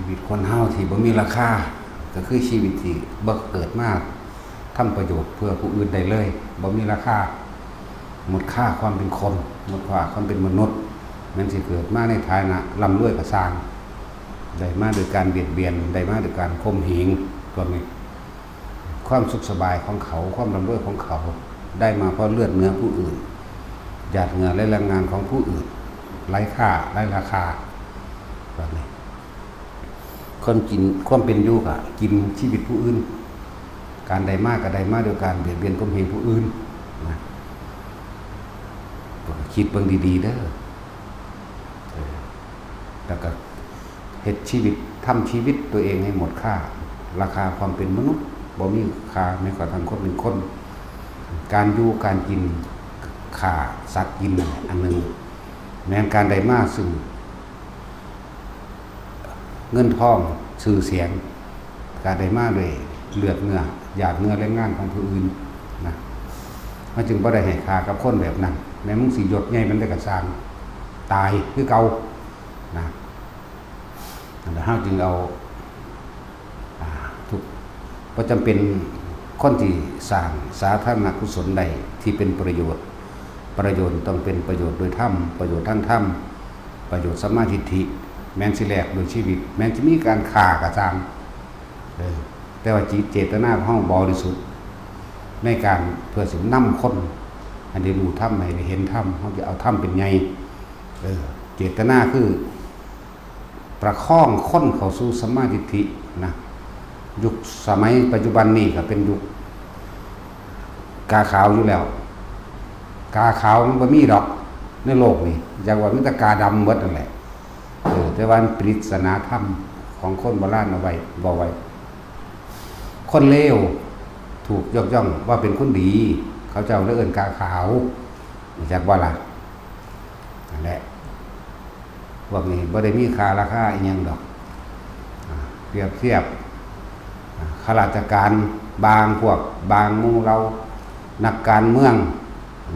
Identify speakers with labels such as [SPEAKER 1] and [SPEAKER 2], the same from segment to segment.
[SPEAKER 1] วิตคนเฮาที่บ่มีราคาก็คือชีวิตที่บ่เกิดมาทำประโยชน์เพื่อผู้อื่นได้เลยบ่มีราคาหมดค่าความเป็นคนหมดค่าความเป็นมนุษย์มันสิเกิดมาในฐานะร่ำรวยก็สร้างได้มาโดยการเบียดเบียนได้มาโดยการข่มเหงตัวนี้ความสุขสบายของเขาความร่ำรวยของเขาได้มาเพราะเลือดเนื้อผู้อื่นหยาดเหงื่อและแรงงานของผู้อื่นไร้ค่าไร้ราคาแบบนี้คนกินความเป็นอยู่ก็กินชีวิตผู้อื่นการใดมากก็ใดมากโดยการเบียดเบียนข่มเหงผู้อื่นนะคิดเบิ่งดีๆเด้อแล้วก็เฮ็ดชีวิตทำชีวิตตัวเองให้หมดค่าราคาความเป็นมนุษย์บ่มีค่าแม้กระทั่งคนเป็นคนการอยู่การกินค่าสัตว์กินอันหนึ่งแม้การใดมากซึ่งเงินทองชื่อเสียงการใดมากเลยเลือดเนื้อหยาดเนื้อแรงงานของผู้อื่นนะมันจึงบ่ได้ให้ค่ากับคนแบบนั้นแม้มึงสิหยดใหญ่มันได้กระสร้างตายคือเก่านะแต่ห้าจึงเอาทุกก็จำเป็นคนที่สร้างสาธารณกุศลใดที่เป็นประโยชน์ต้องเป็นประโยชน์โดยธรรมประโยชน์ทางธรรมประโยชน์สัมมาทิฏฐิแม้นสิแลกโดยชีวิตแม้นจะมีการฆ่ากระจางแต่ว่าเจตนาของเฮาบริสุทธิ์ในการเพื่อสินำคนอันได้รู้ธรรมให้ได้เห็นธรรมเฮาจะเอาธรรมเป็นไงเจตนาคือประคองคนเข้าสู่สัมมาทิฏฐินะยุคสมัยปัจจุบันนี้ก็เป็นยุคกาขาวอยู่แล้วกาขาวมันบ่มีดอกในโลกนี้อย่างว่ามีแต่กาดำหมดนั่นแหละแต่ว่าปริศนาธรรมของคนโบราณเอาไว้บอกไว้คนเลวถูกยกย่องว่าเป็นคนดีเขาเจ้าเรียกกาขาวจากว่าล่ะนั่นแหละพวกนี้บ่ได้มีค่าราคาอีหยังดอกเปรียบเทียบข้าราชการบางพวกบางหมู่เรานักการเมือง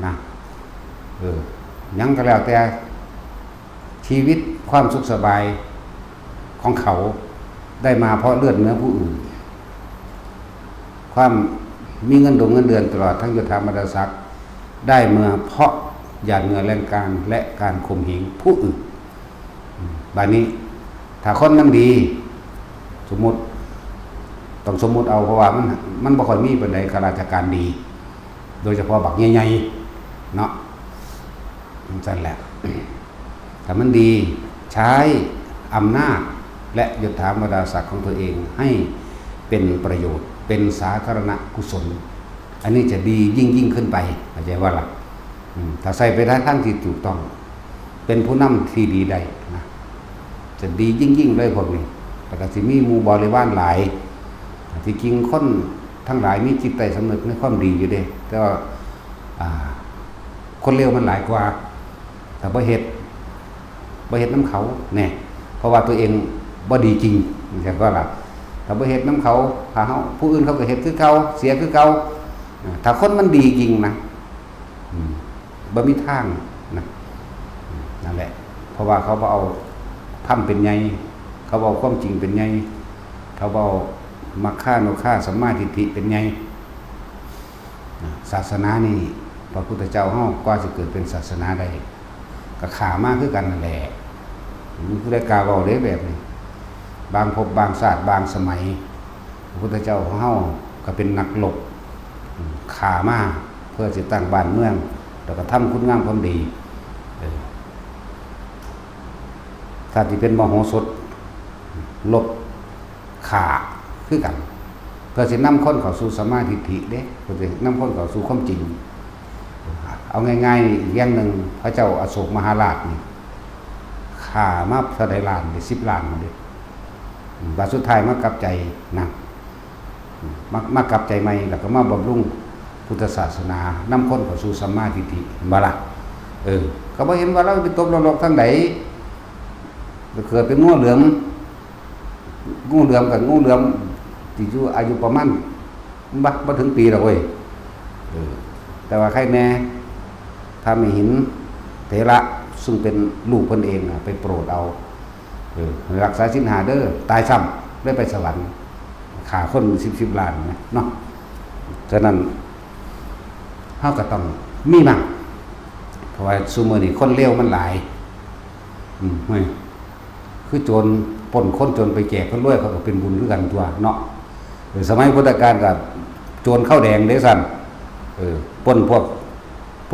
[SPEAKER 1] นะยังก็แล้วแต่ชีวิตความสุขสบายของเขาได้มาเพราะเลือดเนื้อผู้อื่นความมีเงินเดือนตลอดทั้งยศถาบรรดาศักดิ์ได้มาเพราะหยาดเหงื่อแรงกายและการข่มเหงผู้อื่นบัดนี้ถ้าคนมันดีสมมุติต้องสมมุติเอาเพราะว่ามันบ่ค่อยมีปานใดข้าราชการดีโดยเฉพาะบักใหญ่ๆเนาะนั่นแหละถ้ามันดีใช้อำนาจและยศถาบรรดาศักดิ์ของตัวเองให้เป็นประโยชน์เป็นสาธารณกุศลอันนี้จะดียิ่งขึ้นไปเข้าใจว่าล่ะถ้าใส่ไปทางที่ถูกต้องเป็นผู้นำที่ดีได้นะจะดียิ่งเลยพวกนี้แต่ก็สิมีหมู่บริวารหลายที่จริงคนทั้งหลายมีจิตใจสำนึกในความดีอยู่เด้แต่ว่าคนเลวมันหลายกว่าแต่บ่เฮ็ดน้ำเขาแน่เพราะว่าตัวเองบ่ดีจริงใช่ก็ล่ะถ้าบ่เฮ็ดน้ำเขาถ้าเฮาผู้อื่นเขาก็เฮ็ดคือเก่าเสียคือเก่าถ้าคนมันดีจริงนะบ่มีทางนะนั่นแหละเพราะว่าเขาบ่เอาธรรมเป็นไงเขาบ่เอาความจริงเป็นไงเขาบ่เอามัคคะโนฆะสัมมาทิฏฐิเป็นไงศาสนานี่พระพุทธเจ้าเฮากว่าจะเกิดเป็นศาสนาใดก็ขามากคือกันนั่นแหละมีผู้ใดกล่าวเอาได้แบบนี้บางภพบางศาสตร์บางสมัยพระพุทธเจ้าของเฮาก็เป็นนักรบขามาเพื่อจะตั้งบ้านเมืองแล้วก็ทำคุณงามความดีถ้าที่เป็นมโหสถลบขาคือกันเพื่อจะนำคนเข้าสู่สัมมาทิฏฐิเด้เพื่อจะนำคนเข้าสู่ความจริงเอาง่ายๆอีกอย่างหนึ่งพระเจ้าอโศกมหาราชนี่ขามาเท่าใดล้านได้10 ล้านมาเด้บาดสุดท้ายมากลับใจนะมากลับใจใหม่แล้วก็มาบำรุงพุทธศาสนานำคนเข้าสู่สัมมาทิฏฐิบ่ล่ะก็บ่เห็นว่าเราไปตกนรกทางใดเกิดเป็นงูเหลือมกับงูเหลือมที่อยู่อายุประมาณบ่ถึงปีหรอกเว้ยแต่ว่าใครแน่ถ้าไม่เห็นเถระซึ่งเป็นลูกเพิ่นเองไปโปรดเอา รักษาศีล5เด้อตายซ้ำได้ไปสวรรค์ฆ่าคน10ล้านเนาะฉะนั้นเฮาก็ต้องมีมั่งเพราะว่าซุมื้อนี้คนเลวมันหลายเฮ้ยคือโจรปล้นคนจนไปแจกคนรวยเขาก็เป็นบุญคือกันตัวเนาะสมัยพุทธกาลก็โจรข้าวแดงเด้ซั่นปล้นพ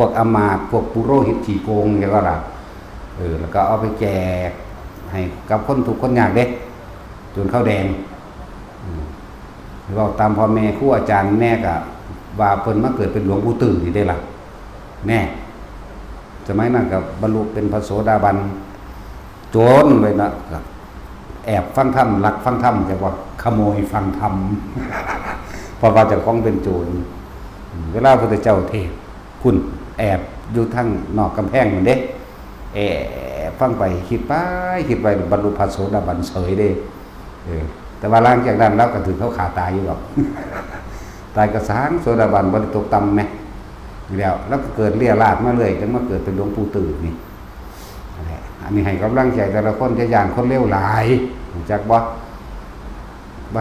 [SPEAKER 1] วกอำมาตย์พวกปุโรหิตขี้โกงจังว่าล่ะแล้วก็เอาไปแจกให้กับคนทุกข์คนยากเด้โจรข้าวแดงเราตามพ่อแม่ครูอาจารย์แม่ก็ว่าเพิ่นมาเกิดเป็นหลวงปู่ตื้อนี่ได้ล่ะแน่สมัยนั้นก็บรรลุเป็นพระโสดาบันโจรไว้นะแอบฟังธรรมลักฟังธรรมแต่ว่าขโมยฟังธรรมเพราะว่าเจ้าของเป็นโจรเวลาพระพุทธเจ้าเทศคุณแอบอยู่ทางนอกกำแพงนั่นเด้แอบฟังไปคิดไปบรรลุพระโสดาบันเฉยเด้แต่ว่าหลังจากนั้นแล้วก็ถึงเขาขาตายอยู่หรอกตายกระสางโสดาบันบ่ได้ตกต่ำแม่แล้วก็เกิดเลี่ยราดมาเลยจนมาเกิดเป็นหลวงปู่ตื้อนี่อันนี้ให้กำลังใจแต่ละคนจะย่านคนเลวหลายจักบ่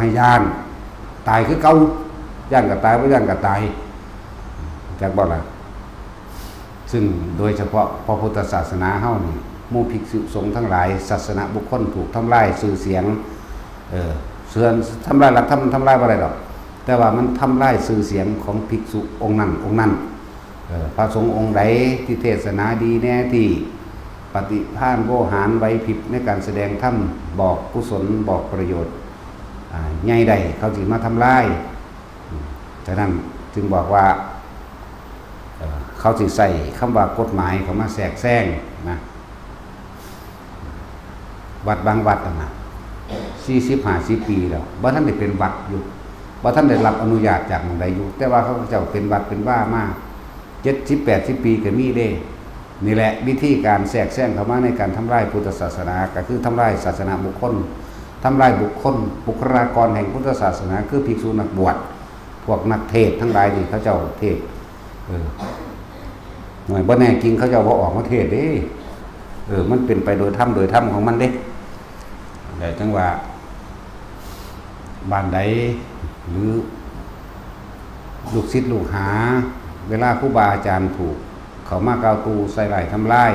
[SPEAKER 1] ให้ย่านตายคือเก่าย่านก็ตายบ่ย่านก็ตายจักบ่ล่ะซึ่งโดยเฉพาะพระพุทธศาสนาเฮานี่หมู่ภิกษุสงฆ์ทั้งหลายศาสนาบุคคลถูกทำลายชื่อเสียงเสื่อมทำลายหลักธรรมทำลายบ่ได้ดอกแต่ว่ามันทำลายชื่อเสียงของภิกษุองค์นั้นพระสงฆ์องค์ใดที่เทศนาดีแน่ที่ปฏิภาณโวหารไว้ผิดในการแสดงธรรมบอกกุศลบอกประโยชน์ใหญ่ใดเขาสิมาทำลายฉะนั้นจึงบอกว่าเขาสิใส่คำว่ากฎหมายเขามาแทรกแซงนะวัดบางวัดนะ40-50 ปีแล้วบ่ท่านได้เป็นวัดอยู่บ่ท่านได้รับอนุญาตจากหม้องใดอยู่แต่ว่าเขาเจ้าเป็นวัดเป็นว่ามาก70-80 ปีก็มีเด้นี่แหละวิธีการแทรกแซงเข้ามาในการทำลายพุทธศาสนาก็คือทำลายศาสนาบุคคลทำลายบุคคลบุคลากรแห่งพุทธศาสนาคือภิกษุนักบวชพวกนักเทศทั้งหลายนี่เขาเจ้าเทศหน่อยบ่แน่จริงเขาเจ้าบ่ออกมาเทศเด้มันเป็นไปโดยธรรมของมันเด้แต่จังว่าบ้านใดหรือลูกศิษย์ลูกหาเวลาครูบาอาจารย์ถูกเขามากล่าวตูใส่ไหลทำลาย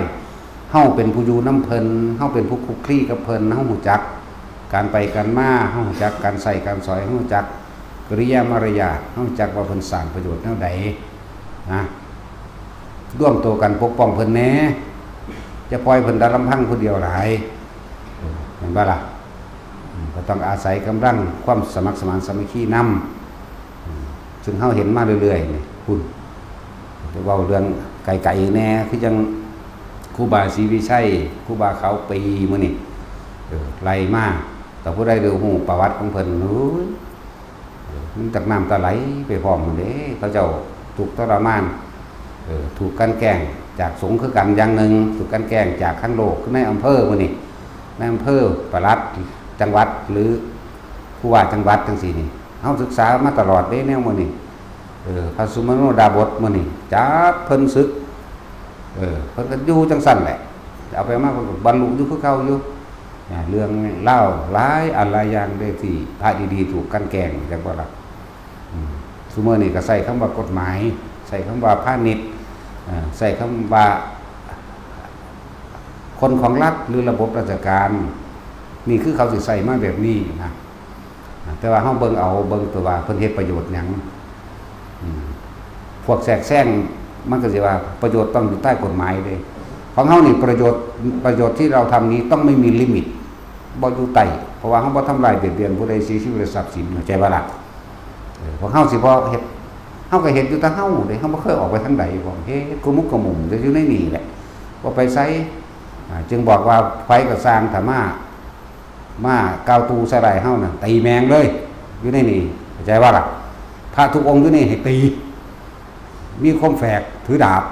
[SPEAKER 1] เฮาเป็นผู้อยู่น้ำเพลินเฮาเป็นผู้คุกคลีกับเพลินเฮาหูจักการไปการมาเฮาหูจักการใส่การสอยเฮาหูจักกริยามารยาทเฮาหูจักว่าเพิ่นสร้างประโยชน์แนวใดนะร่วมตัวกันปกป้องเพิ่นแหน่จะปล่อยเพิ่นแต่ลำพังผู้เดียวหลายเห็นบ่ล่ะก็ต้องอาศัยกำลังความสมัครสมานสามัคคีนำซึ่งเฮาเห็นมาเรื่อยๆนี่คุณจะเว้าเรื่องไกลๆแน่คือจังครูบาศรีวิชัยครูบาเขาปีมื้อนี้ไล่มาแต่ผู้ใดดูฮู้ประวัติของเพิ่นมันตักน้ำตาไหลไปพร้อมมันเด้เขาเจ้าถูกทรมานถูกกันแกล้งจากสงฆ์คือกันอย่างหนึ่งถูกกันแกล้งจากข้างโลกในอำเภอมื้อนี้ในอำเภอปลัดจังหวัดหรือผู้ว่าจังหวัดจังซี่นี่เฮาศึกษามาตลอดเด้แนวมื้อนี้พระสุมาโนดาบทมื้อนี้จับเพิ่นศึกเพิ่นก็อยู่จังซั่นแหละเอาไปมาเพิ่นก็บรรลุอยู่คือเก่าอยู่เรื่องเล่าหลายอันหลายอย่างเด้ที่พระดีๆถูกกันแกล้งจังบ่ล่ะซุมื้อนี้ก็ใช้คำว่ากฎหมายใช้คำว่าพาณิชย์ใส่คำว่าคนของรัฐหรือระบบราชการนี่คือเขาสิใส่มาแบบนี้นะแต่ว่าเฮาเบิ่งตัวว่าเพิ่นเฮ็ดประโยชน์หยังพวกแทรกแซงมันก็สิว่าประโยชน์ต้องอยู่ใต้กฎหมายเลยของเฮานี่ประโยชน์ที่เราทำนี้ต้องไม่มีลิมิตบ่อยู่ใต้เพราะว่าเฮาบ่ทำลายเบียดเบียนผู้ใดเสียชีวิตหรือทรัพย์สินเข้าใจบ่ล่ะพวกเฮาสิบ่เฮ็ดเฮาก็เห็นอยู่แต่เฮาเด้เฮาบ่เคยออกไปทางใดบ่เฮ็ดกุมุกกะหมุมจะอยู่ในนี่แหละบ่ไปไสจึงบอกว่าไฟก็สร้างถ้ามากาวตูใส่ไหลเฮาน่ะตีแมงเลยอยู่ในนี่เข้าใจว่าล่ะพระทุกองค์อยู่นี่ให้ตีมีคมแฝกถือดาบ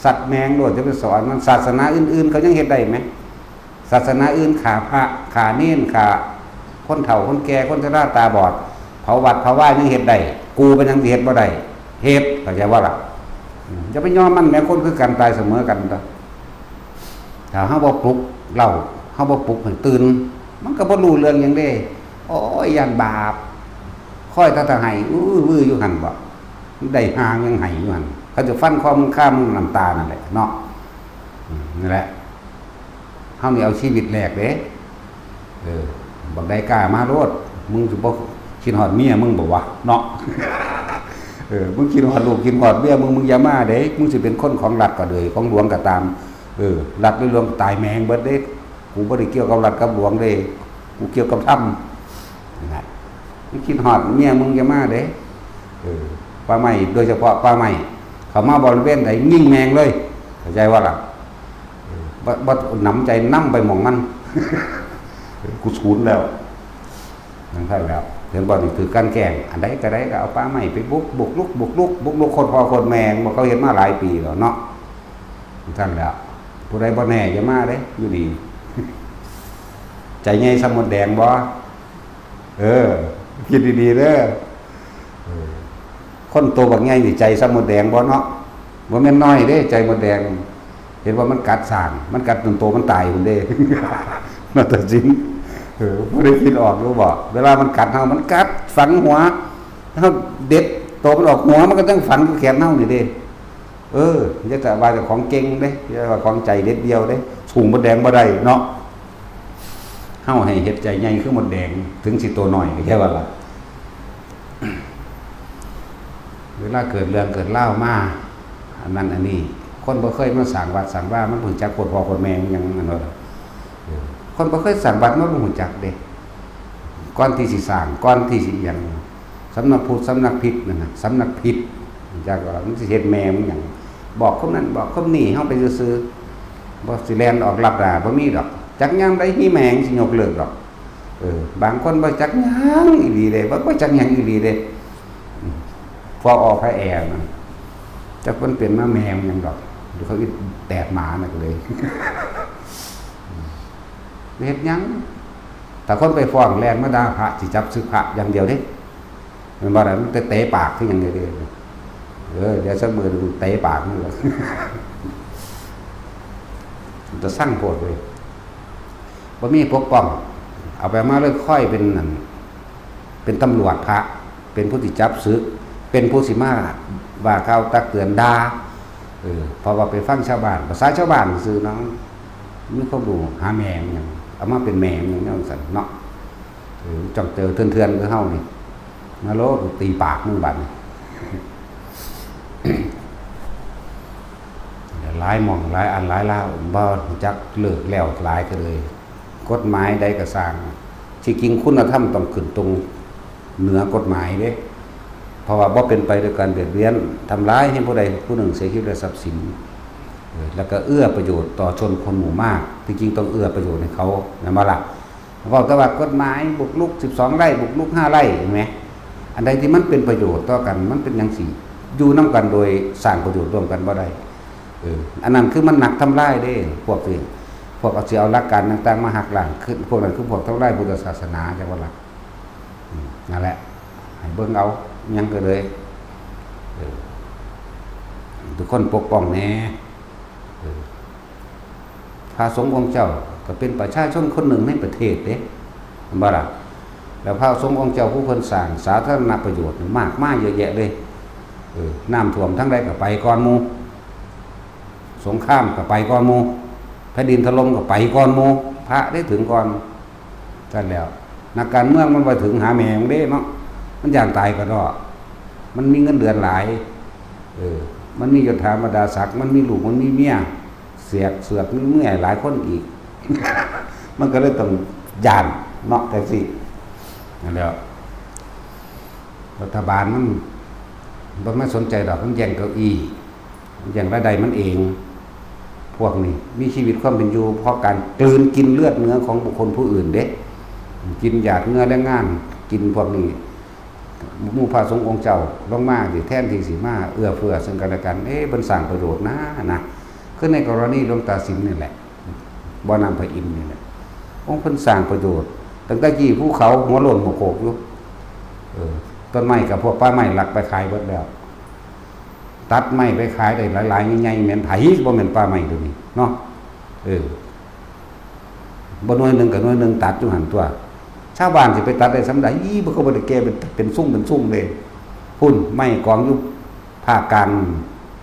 [SPEAKER 1] สัตว์แมงโลดจะไปสอนมันศาสนาอื่นๆเขายังเฮ็ดได้มั้ยศาสนาอื่นฆ่าพระฆ่าเน้นฆ่าคนเฒ่าคนแก่คนชราตาบอดเผาวัดเผาว่ายังเฮ็ดได้กูเป็นยังเฮ็ดบ่ได้เฮ็ดเข้าใจว่าล่ะจะไปยอมมันแม้คนคือกันตายเสมอกันถ้าเฮาบ่ปลุกเล่า เฮาบ่ปลุกให้ตื่นมันก็บ่รู้เรื่องหยังเด้โอ้ยย่านบาปค่อยถ้าให้วื้ออยู่หั่นบ่ได้หางยังให้อยู่หั่นเขาจะฟันคอมึงฆ่ามึงน้ำตานั่นแหละเนาะนั่นแหละเฮานี่เอาชีวิตแลกเด้บักใดกล้ามาโลดมึงสิบ่คิดฮอดเมียมึงบ่วะเนาะมึงคิดฮอดลูกคิดฮอดเมียมึงอย่ามาเด้มึงสิเป็นคนของรัฐก็เลยของหลวงก็ตามรัฐหรือหลวงตายแมงเบิดเด้กูบ่ได้เกี่ยวกับรัฐกับหลวงเด้กูเกี่ยวกับธรรมนั่นมึงคิดฮอดเมียมึงอย่ามาเด้ป่าไม้โดยเฉพาะป่าไม้เขามาบริเวณไหนยิ่งแมงเลยเข้าใจว่าล่ะบ่หนำใจนำไปหม่องมันกูสูญแล้วนั่นใช่แล้วเห็นบ่นี่คือการแกล้งอันใดก็ได้ก็เอาป่าไม้ไปบุกลุกคนพ่อคนแม่บ่เขาเฮ็ดมาหลายปีแล้วเนาะท่านแล้วผู้ใดบ่แน่อย่ามาเด้อยู่ดีใจใหญ่สมุดแดงบ่คิดดีๆเด้อคนโตบักใหญ่นี่ใจสมุดแดงบ่เนาะบ่แม่นน้อยเด้ใจมดแดงเห็นว่ามันกัดสร้างมันกัดจนโตมันตายพุ่นเด้นั่นแต่จริงบ่ได้คิดออกรู้บ่เวลามันกัดเฮามันกัดฝังหัวเฮาเด็ดโตมันออกหัวมันก็ต้องฝังแขนเฮานี่เด้อย่าแต่ว่าเจ้าของเก่งเด้อย่าว่าของใจเด็ดเดียวเด้สูงมดแดงบ่ได้เนาะเฮาให้เฮ็ดใจใหญ่คือมดแดงถึงสิโตน้อยก็แค่ว่าล่ะเวลาเกิดเรื่องเกิดเล่ามาอันนั้นอันนี้คนบ่เคยมาสั่งวัดสั่งว่ามันบ่รู้จักโคตรพ่อโคตรแม่ยังนั่นเนาะคนบ่เคยสั่งวัดมันบ่รู้จักเด้ก่อนที่สิสร้างก่อนที่สิหยังสำนักพุทธสำนักผิดนั่นน่ะสำนักผิดจักว่ามันสิเฮ็ดแม่มันหยังบอกคนนั้นบอกคนนี้เฮาไปซื่อๆบ่สิแล่นออกรับดาบ่มีดอกจักยามใดมีแม่งสิยกเลิกดอกบางคนบ่จักหยังอีหลีเด้บ่จักหยังอีหลีเด้พอออกพระแอร์มันจะคนเป็นมาแมวยังดอกดูเขาแตกหมาน่ะก็เลยเฮ็ดยังแต่คนไปฟ้องแรงมาด่าพระสิจับศึกพระอย่างเดียวเด้มันบ่ได้มันเตะปากคือหยังเด้เดี๋ยวสักมื้อนึงเตะปากนี่แหละจะสั่งโพดเลยบ่มีปกป้องเอาไปมาเลยค่อยเป็นนั่นเป็นตำรวจพระเป็นผู้ที่จับศึกเป็นผู้สิมาว่าเขาตักเตือนด่าเพราะว่าไปฟังชาวบ้านภาษาชาวบ้านซื่อน้องมีความรู้หาแม่งหยังเอามาเป็นแม่งอย่างนั้นสั่นเนาะจ้องเจอเทือนๆคือเฮานี่มาโลดตีปากมึงบัดหลายหม่องหลายอันหลายลาวบ่จักเลิกแล้วหลายก็เลยกฎหมายใดก็สร้างที่จริงคุณธรรมต้องขึ้นตรงเหนือกฎหมายเด้เพราะว่าบ่เป็นไปด้วยการเบียดเบียนทำร้ายให้ผู้ใดผู้หนึ่งเสียชีวิตและทรัพย์สินแล้วก็เอื้อประโยชน์ต่อชนคนหมู่มากจริงๆต้องเอื้อประโยชน์ให้เขาแม่นบ่ล่ะเพราะแต่ว่ากฎหมายบุกรุก12ไร่บุกรุก5ไร่เห็นมั้ยอันใดที่มันเป็นประโยชน์ต่อกันมันเป็นจังซี่อยู่นํกันโดยสร้างประโยชน์ร่วมกันบ่ได้อันนั้นคือมันหนักทำลายเด้พวกที่พวกเอาสิเอาหลักการต่างๆมาหักล้างคือพวกนั้นคือพวกทำลายพุทธศาสนาจังว่าล่ะนั่นแหละให้เบิ่งเอายังก็เลยทุกคนปกป้องแน่พระสงฆ์องค์เจ้าก็เป็นประชาชนคนหนึ่งในประเทศเด้บ่ล่ะแล้วพระสงฆ์องค์เจ้าผู้เพิ่นสร้างสาธารณประโยชน์มากมายเยอะแยะเลยน้ำท่วมทั้งใดก็ไปก่อนหมู่สงครามก็ไปก่อนหมู่แผ่นดินถล่มก็ไปก่อนหมู่พระได้ถึงก่อนนั่นแล้วนักการเมืองมันไปถึงหาแม่งเด้เนาะมันย่างตายก็ดอมันมีเงินเดือนหลายมันมียศถาบรรดาศักดิ์มันมีลูกมันมีเมียเสือกมีเมื่อยหลายคนอีก มันก็เลยต้องย่านเนาะแต่สินั่นแหละรัฐบาลมันบ่มาสนใจดอกมันแย่งเก้าอี้แย่งรายได้มันเองพวกนี้มีชีวิตความเป็นอยู่เพราะการกลืนกินเลือดเนื้อของบุคคลผู้อื่นเด้กินหยาดเนื้อแรงงานกินพวกนี้หมู่พระสงฆ์องค์เจ้าลงมาสิแทนที่สิมาเอื้อเฟื้อซึ่งกันและกันเพิ่นสร้างประโยชน์นะคือในกรณีหลวงตาสิมนี่แหละบ่อนำพระอินทร์นี่แหละองค์เพิ่นสร้างประโยชน์ตั้งแต่กี้ภูเขาหัวโล้นหัวโขกอยู่ต้นไม้กับพวกป่าไม้หลักไปขายเบิดแล้วตัดไม้ไปขายได้หลายๆใหญ่ๆแม่นไผบ่แม่นป่าไม้ตัวนี้เนาะ บ่หน่วยหนึงกับหน่วยหนึงตัดอยู่หันตัวชาวบ้านสิไปตัดได้สำใดบ่ก็บ่ได้แก้เป็นซุ่งเลยพุ่นไม้กองอยู่ภาคกลาง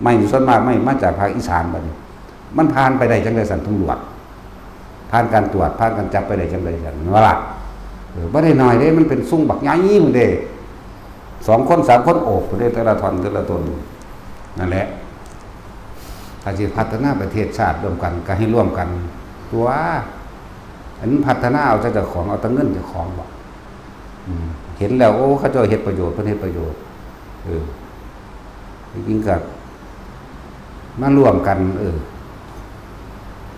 [SPEAKER 1] ไม้ส่วนมากไม้มาจากภาคอีสานบัดนี้มันผ่านไปได้จังได๋สั่นตำรวจผ่านการตรวจผ่านการจับไปได้จังได๋สั่นว่าล่ะบ่ได้น้อยเด้มันเป็นซุ่งบักใหญ่พุ่นเด้2คน3คนโอบพุ่นเด้แต่ละท่อนแต่ละต้นนั่นแหละถ้าสิพัฒนาประเทศชาติร่วมกันก็ให้ร่วมกันตัวอันพัฒนาเอาแต่เจ้าของเอาแต่เงินเจ้าของบ่เห็นแล้วโอ้เขาเจ้าเฮ็ดประโยชน์เพิ่นเฮ็ดประโยชน์จริงๆก็มาร่วมกัน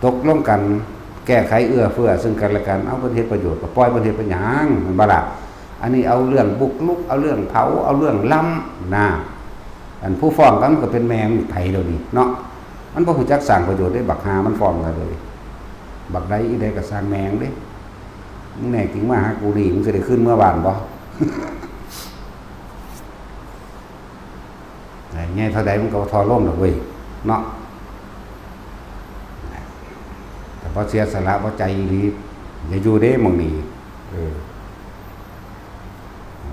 [SPEAKER 1] ตกลงกันแก้ไขเอื้อเฟื้อซึ่งกันและกันเอาเพิ่นเฮ็ดประโยชน์ก็ปล่อยเพิ่นเฮ็ดไปหยังมันบ่ล่ะอันนี้เอาเรื่องบุกรุกเอาเรื่องเผาเอาเรื่องล้ำนะอันผู้ฟ้องกันก็เป็นแมงไผเดี๋ยวนี้เนาะมันบ่รู้จักสร้างประโยชน์ได้บักหามันฟ้องกันเลยบักใดอีใดก็สร้างแมงเด้มึงแน่จริงมาหากูนี่มึงสิได้ขึ้นเมื่อวานบ่ไงเท่าใดมันก็ทอลงดอกเว้ยเนาะแต่พอเสียสละพอใจดีอย่าอยู่เด้หม่องนี้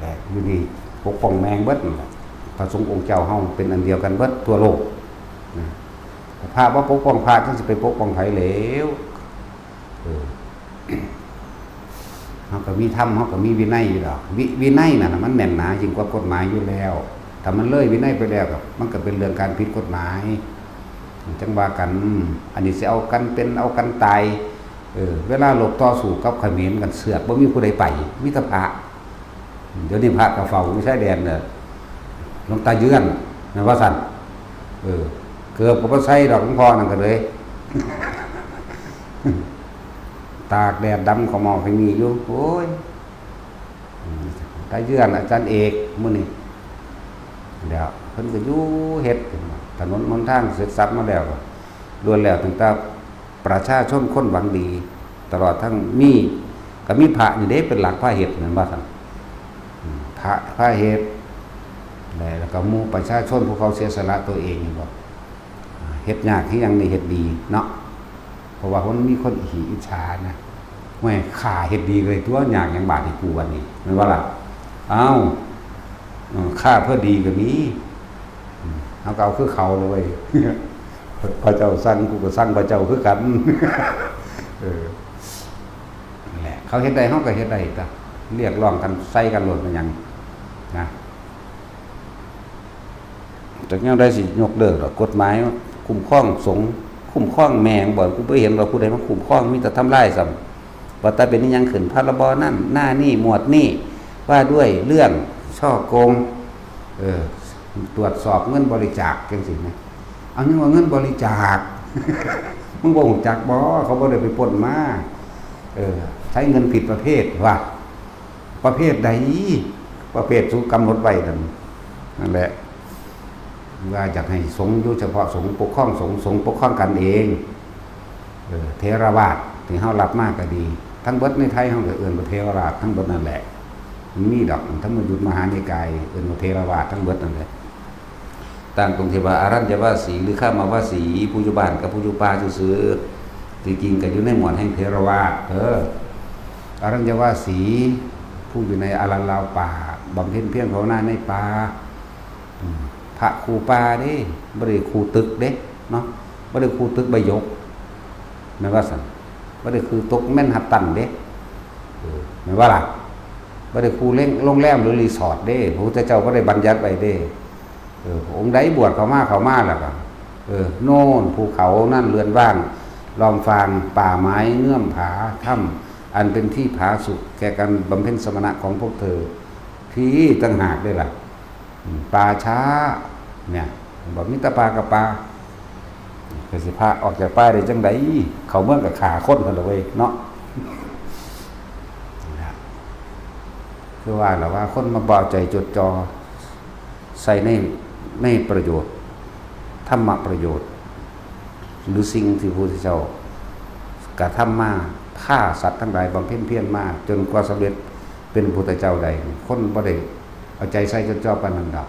[SPEAKER 1] แหละอยู่นี่ปกป้องแมงเบิดพระสงฆ์องค์เจ้าเฮาเป็นอันเดียวกันเบิดทั่วโลกพระว่าปกป้องพระจังสิไปปกป้องไผเหลวเฮาก็มีธรรมเฮาก็มีวินัยอยู่ดอกวินัยน่ะมันแน่นหนายิ่งกว่ากฎหมายอยู่แล้วถ้ามันเลยวินัยไปแล้วก็มันก็เป็นเรื่องการผิดกฎหมายจังว่ากันอันนี้สิเอากันเป็นเอากันตายเวลาหลบต่อสู้กับเขมรกันเสือกบ่มีผู้ใดไปมีแต่พระเดี๋ยวนี้พระก็เฝ้าไม่ใช่แดนเด้อหลวงตาเยือนนะว่าซั่นเกือบก็บ่ใส่ดอกหลวงพ่อนั่นก็เลยตากแดดดำขมอให้มีอยู่โอ้ยตาเยือนอาจารย์เอกมื้อนี้เดี๋ยวเพิ่นก็อยู่เฮ็ดถนนหนทางเสร็จสับมาแล้วล้วนแล้วตั้งแต่ประชาชนคนหวังดีตลอดทั้งมีก็มีพระนี่เด้เป็นหลักพระเหตุนั่นว่าซั่นพระเหตุแล้วก็หมู่ประชาชนพวกเขาเสียสละตัวเองนี่บ่เฮ็ดยากที่ยังนี่เฮ็ดดีเนาะเพราะว่ามันมีคนอิจฉานะแม่ข้าเฮ็ดดีเลยตัวยากหยังบาดให้กูวันนี้แม่นว่าล่ะเอ้าข้าเพื่อดีก็มีเอาก็เอาคือเขาเลยพระเจ้าสั่งกูก็สั่งพระเจ้าคือกันนั่นแหละเขาเฮ็ดได้เฮาก็เฮ็ดได้จ้ะเรียกร้องกันใส่กันโลดมันหยังนะจักแนวใดสิยกเลิกดอกกฎหมายคุ้มครองสงฆ์คุ้มครองแมงบ่กูบ่เห็นว่าผู้ใดมาคุ้มครองมีแต่ทำลายซ้ำว่าแต่เป็นหยังขึ้นพรบนั่นหน้านี่หมวดนี่ว่าด้วยเรื่องช่อโกงตรวจสอบเงินบริจาคจังซี่นะเอายังว่าเงินบริจาค มึงบ่รู้จักบ่เขาบ่ได้ไปปล้นมาใช้เงินผิดประเภทว่าประเภทใดประเภทสูกำหนดไว้นั่นแหละว่าอยากให้สงฆ์อยู่เฉพาะสงฆ์ปกครองสงฆ์ปกครองกันเองเทรวาทที่เฮารับมากก็ดีทั้งเบิดในไทยเฮาก็เอิ้นว่าเทรวาททั้งเบิดนั่นแหละมันมีดอกธรรมยุทธมหานิกายเอิ้นว่าเทรวาททั้งเบิดนั่นแหละต่างตรงที่ว่าอารัญญวาสีหรือข้ามาวาสีผู้อยู่บ้านกับผู้อยู่ป่าซื่อๆจริงๆก็อยู่ในหมวดแห่งเทรวาทอารัญญวาสีผู้อยู่ในอารันลาวป่าบำเพ็ญเพียรภาวนาในป่าพระครูป่าเด้บ่ได้ครูตึกเด้เนาะบ่ได้ครูตึกใบยกแม่นว่าซั่นบ่ได้คือตกแม่นฮัตตันเด้แม่นว่าล่ะบ่ได้ครูโรงแรมหรือรีสอร์ทเด้พระพุทธเจ้าก็ได้บัญญัติไว้เด้องค์ใดบวชเข้ามาแล้วก็โน่นภูเขานั่นเรือนว่างลอมฟางป่าไม้เงื่อมผาถ้ำอันเป็นที่ผาสุขแก่การบำเพ็ญสมณะของพวกเธอที่ต่างหากได้ล่ะป่าช้าเนี่ยบอกมิตรป่ากับป่าก็สิพาออกจากป่าได้จังไดเขาเมืองกับขาคนกันเลยเนาะคือว่าหรือว่าคนมาบ่าวใจจดจ่อใส่ในประโยชน์ธรรมะประโยชน์หรือสิ่งที่พระพุทธเจ้ากระทำมาฆ่าสัตว์ทั้งหลายบำเพ็ญเพียรมาจนกว่าสำเร็จเป็นพระพุทธเจ้าใดคนบ่ได้เอาใจใส่จดจ่อปานนั้นดอก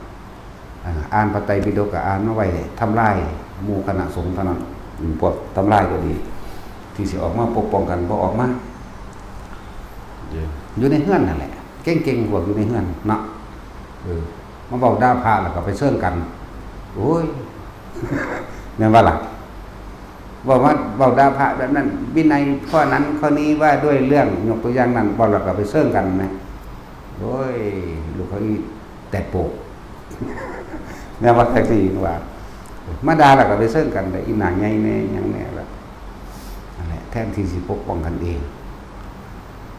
[SPEAKER 1] อ่านพระไตรปิฎกก็อ่านเอาไว้ทำลายหมู่คณะสงฆ์เท่านั้นพวกทำลายก็ดีที่สิออกมาปกป้องกันบ่ออกมา อยู่ในเฮือนนั่นแหละเก่งๆพวกอยู่ในเฮือนเนาะมาเว้าด่าพระแล้วก็ไปเชิญกันโอ้ยแม่นว่าล่ะบอกว่าเว้าด่าพระแบบนั้นวินัยข้อนั้นข้อนี้ว่าด้วยเรื่องยกตัวอย่างนั้นบ่แล้วก็ไปเชิญกันนะโอ้ยลูกเขาอีแต่โปกแม่ว่าแท็กซี่ว่ามาด่าแล้วก็ไปเชิญกันได้อีหนังใหญ่แน่หยังแน่ล่ะนั่นแหละแทนที่สิปกป้องกันเอง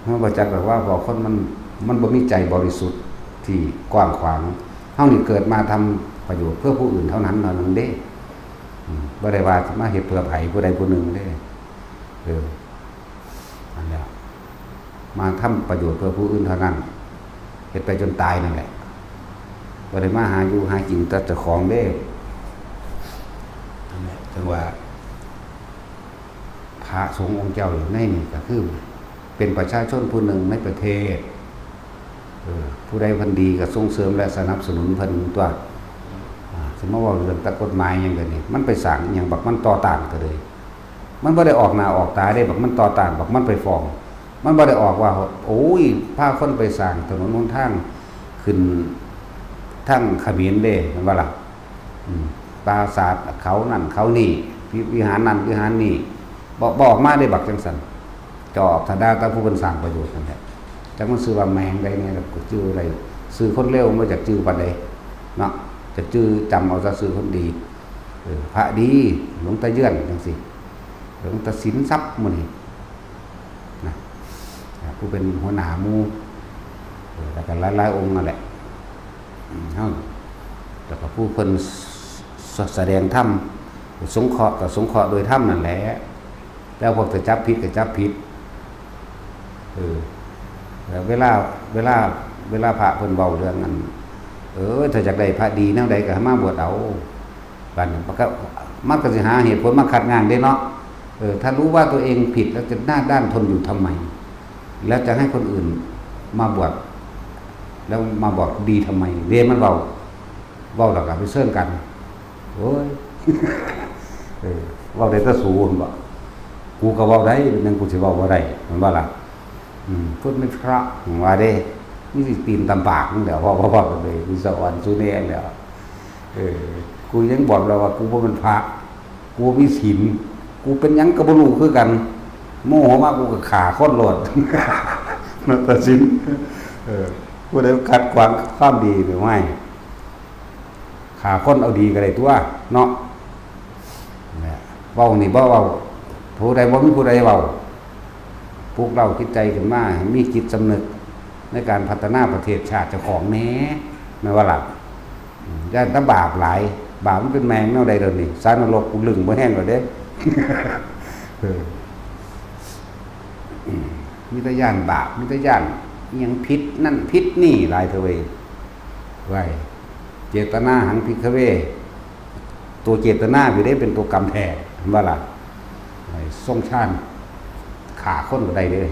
[SPEAKER 1] เฮาบ่จักแบบว่าบอกคนมันบ่มีใจบริสุทธิ์ที่กว้างขวางเฮานี่เกิดมาทำประโยชน์เพื่อผู้อื่นเท่านั้นเท่านั้นเด้บ่ได้ว่ามาเฮ็ดเพื่อไผผู้ใดผู้หนึ่งเด้อันแล้วมาทำประโยชน์เพื่อผู้อื่นเท่านั้นเฮ็ดไปจนตายนั่นแหละบ่ได้มาหาอยู่หากินแต่เจ้าของเด้นั่นแหละจังว่าพระสงฆ์องค์เจ้าอยู่ในนี่ก็คือเป็นประชาชนผู้หนึ่งในประเทศผู้ใดเพิ่นดีก็ส่งเสริมและสนับสนุนเพิ่นตัวสมมติว่าเรื่องตะกฎหมายหยังก็นี่มันไปสร้างหยังบักมันต่อต้านก็เลยมันบ่ได้ออกหน้าออกตาได้บักมันต่อต้านบักมันไปฟ้องมันบ่ได้ออกว่าโอ้ยพาคนไปสร้างถนนหนทางขึ้นทั้งเขมรเด้แม่นบ่ล่ะปราสาทเขานั่นเขานี่วิหารนั่นวิหารนี่บอกมาได้บักจังซั่นจอบถ้าได้ตาผู้เพิ่นสร้างประโยชน์นั่นแหละจักมันชื่อว่าแมงใดเนี่ยก็ชื่ออะไรชื่อคนเลวมาจากชื่อปานใดเนาะจะชื่อจำเอาซะชื่อคนดีพระดีหลวงตาเยื่อนจังซี่หลวงตาสินทรัพย์มื้อนี้นะผู้เป็นหัวหน้าหมู่แล้วก็หลายๆองค์นั่นแหละเฮาแล้วก็ผู้เพิ่นแสดงธรรมสงเคราะห์ก็สงเคราะห์โดยธรรมนั่นแหละแล้วพวกจะจับผิดก็จับผิดเวลาพระเพิ่นเว้าเรื่องนั้นถ้าอยากได้พระดีแนวใดก็มาบวชเอาบัดนี้มันก็สิหาเหตุผลมาขัดง้างได้เนาะถ้ารู้ว่าตัวเองผิดแล้วจะหน้าด้านทนอยู่ทำไมแล้วจะให้คนอื่นมาบวชแล้วมาบอกดีทำไมเรียนมันเว้าแล้วก็ไปเชิญกันโอ้ยเว้าได้แต่สูงบ่กูก็เว้าได้เป็นหยังกูสิเว้าบ่ได้มันว่าล่ะพูดไม่เพราะว่าเด้นี่สิตีนตำปากนั่นแหละพ่อกันเลยกูสวรรค์สุเนรแล้วกูยังบอกแล้วว่ากูบ่เป็นพระกูมีศีลกูเป็นหยังก็บ่รู้คือกันโมโหมากกูก็ฆ่าคนโลดมันตัดสินผู้ใดขัดขวางความดีหรือไม่ฆ่าคนเอาดีก็ได้ตัวเนาะเว้านี่บ่เว้าผู้ใดบ่มีผู้ใดเว้าพวกเราคิดใจกันมามีจิตสำนึกในการพัฒนาประเทศชาติเจ้าของแหน่แม่ว่าล่ะย่านตะบาปหลายบาปมันเป็นแมงแนวใดเด้อนี่สารนรกกูลึงบ่แห้งแล้วเด้มีแต่ย่านบาปมีแต่ย่านอิหยังผิดนั่นผิดนี่หลายเทเวไว้เจตนาหังภิกขเวตัวเจตนาอยู่ได้เป็นตัวกรรมแท้ว่าล่ะทรงชาติขาคนก็ได้เลย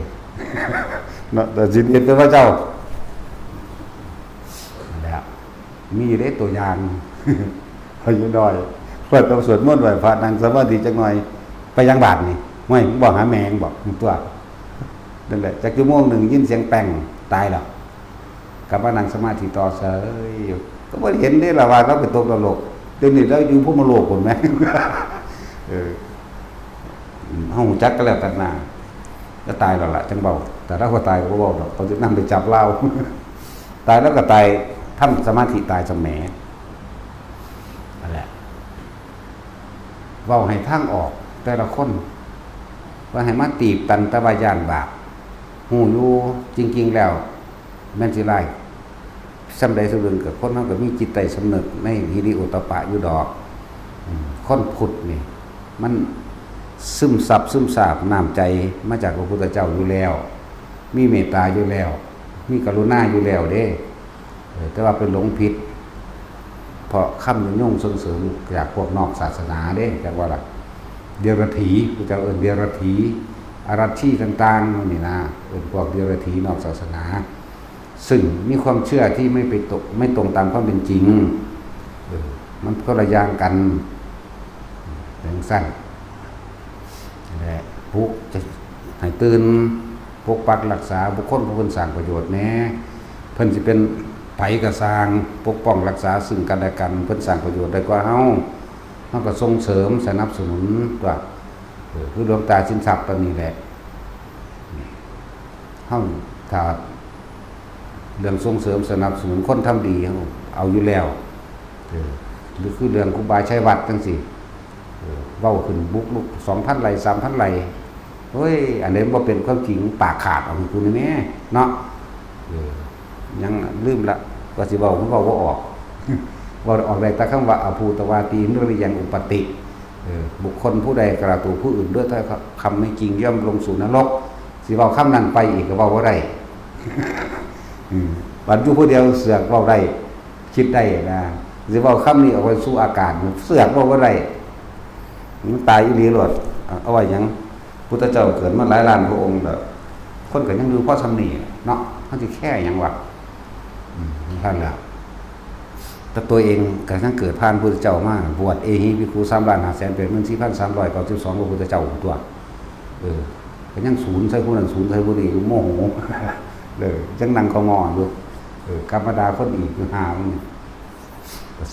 [SPEAKER 1] เนาะแต่สินเอ็ดเป็นพระเจ้าแล้วมีได้ตัวอย่างพออยู่ดอยเปิดตัวสวดมนต์ไหว้พระนั่งสมาธิจักหน่อยไปยังบาทนี่ไม่บอกหาแมงบอกตัวนั่นแหละจักชั่วโมงหนึ่งยินเสียงแป้งตายแล้วกลับมานั่งสมาธิต่อเสยอยู่ก็บ่เห็นได้ละว่าเราเป็นตัวตลกเดี๋ยวนี้เราอยู่ภูมิโลกคนไหมเฮาจักก็แล้วกันนาก็ตายแล้วล่ะจังเบาแต่ถ้าเขาตายก็เบาดอกเขาจะนำไปจับเราตายแล้วก็ตายทำสมาธิตายสมแหมนั่นแหละเว้าให้ทางออกแต่ละคนว่าให้มาตีบตันตะวายานบาปหูอยู่จริงๆแล้วแม่นสิไล่สำใดสำหนึ่งกับคนเฮาก็มีจิตใจสำนึกในฮิริโอตปะอยู่ดอกคนพุทธนี่มันซึมซาบน้ำใจมาจากพระพุทธเจ้าอยู่แล้วมีเมตตาอยู่แล้วมีกรุณาอยู่แล้วเด้แต่ว่าเป็นหลงผิดเพราะคำยุ่งส่งเสริมจากพวกนอกศาสนาเด้จากว่าล่ะเดรัจฉีพระเจ้าเอิ้นเดรัจฉีอารัชชีต่างๆนี่นะเอิ้นพวกเดรัจฉีนอกศาสนาซึ่งมีความเชื่อที่ไม่ตรงตามความเป็นจริงมันก็ระยางกันอย่างสั้นแหละปุ๊จะให้ตื่น ปกปักรักษาบุคคลผู้เพิ่นสร้างประโยชน์แหน่เพิ่นสิเป็นไผก็สร้างปกป้องรักษาซึ่งกันและกันเพิ่นสร้างประโยชน์ได้กว่าเฮาก็ส่งเสริมสนับสนุนว่าคือหลวงตาสินทรัพย์ตอนนี้แหละเฮาถ้าเรื่องส่งเสริมสนับสนุนคนทำดีเอาอยู่แล้วหรือคือเรื่องครูบาชัยวัดจังซี่เว้าขึ้นบุกลุก 2,000 ไร่ 3,000 ไร่เฮ้ยอันนี้บ่เป็นความจริงปากขาดเอาคุณแม่เนาะยังลืมละว่าสิเว้ามันเว้าบ่ออกเว้าออกได้แต่คำว่าอภูตวาตีนิริยังอุปติบุคคลผู้ใดกล่าวตัวผู้อื่นด้วยถ้อยคำไม่จริงย่อมลงสู่นรกสิเว้าคำนั้นไปอีกก็เว้าบ่ได้บัดอยู่ผู้เดียวเสือกเว้าได้คิดได้นะสิเว้าคำนี้เอาไว้สู่อากาศเสือกเว้าบ่ได้มันตายอีหลีโลดเอาไว้หยังพุทธเจ้าเกิดมาหลายล้านพระองค์แล้วคนก็ยังอยู่เพราะสำนีเนาะเขาสิแค่หยังวะท่านล่ะแต่ตัวเองก็ทั้งเกิดผ่านพุทธเจ้ามาบวชเอหิภิกขุ3,500,000เป็น14,392พระพุทธเจ้าตัวก็ยังศูนย์ใส่ผู้นั้นศูนย์ใส่ผู้นี้โมโหจังนั่งคองอนอยู่กรรมดาคนอีกคือหามัน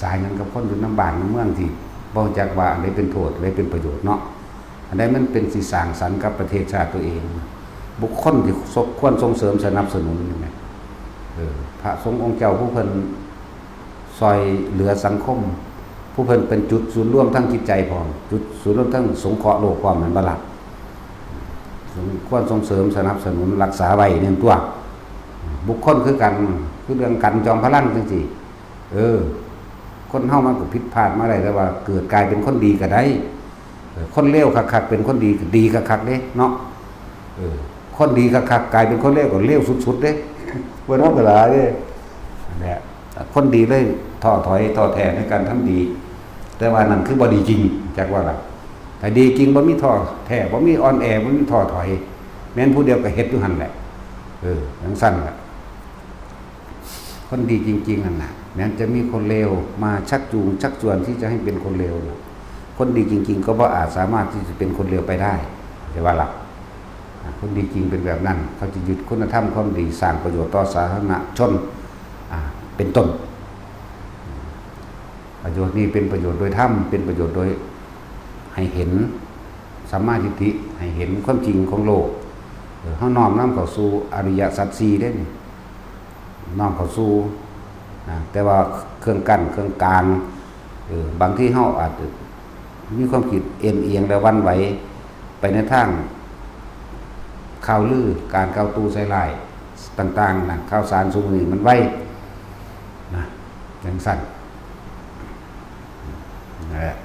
[SPEAKER 1] สายยังกับคนอยู่น้ำบ้านน้ำเมืองที่บ่รู้จักว่าอันใดเป็นโทษอันใดเป็นประโยชน์เนาะอันใดมันเป็นสิสร้างสรรค์กับประเทศชาติตัวเองบุคคลที่ควรส่งเสริมสนับสนุนนี่แหละพระสงฆ์องค์เจ้าผู้เพิ่นซอยเหลือสังคมผู้เพิ่นเป็นจุดศูนย์รวมทั้งจิตใจพร้อมจุดศูนย์รวมทั้งสงเคราะห์โลกพร้อมนั้นบ่ล่ะควรส่งเสริมสนับสนุนรักษาไว้เนี่ยตัวบุคคลคือกันคือเรื่องกันจอมพลังจังซี่คนเฮามันก็ผิดพลาดมาได้แต่ว่าเกิดกลายเป็นคนดีก็ได้คนเลวคักๆเป็นคนดีดีคักๆเด้เนาะคนดีคักๆกลายเป็นคนเลวก็เลวสุดๆเด้บ่ธรรมดาเด้นั่นแหละคนดีเลยท้อถอยท้อแท้ในการทำดี แต่ว่านั่นคือบ่ดีจริงจักว่าล่ะแต่ดีจริงบ่มีท้อแท้บ่มีอ่อนแอบ่มีท้อถอยแม้นผู้เดียวก็เฮ็ดอยู่หั่นแหละจังซั่นล่ะคนดีจริงๆนั่นน่ะแม้จะมีคนเลวมาชักจูงชักชวนที่จะให้เป็นคนเลวคนดีจริงๆก็บ่อาจสามารถที่จะเป็นคนเลวไปได้แต่ว่าล่ะคนดีจริงเป็นแบบนั้นเขาจะยึดคุณธรรมความดีสร้างประโยชน์ต่อสาธารณชนเป็นต้นประโยชน์นี้เป็นประโยชน์โดยธรรมเป็นประโยชน์โดยให้เห็นสัมมาทิฏฐิให้เห็นความจริงของโลกเฮาน้อมนำเข้าสู่อริยสัจ4ได้นี่น้อมเข้าสู่แต่ว่าเครื่องกั้นเครื่องกลางบางที่เฮาอาจจะมีความคิดเอ็นเอียงและวันไหวไปในทางข่าวลือการก้าวตู้ใส่ร้ายต่างๆนะข่าวสารซุมื้อนี้มันไวนะจังซั่นนั่นแหละ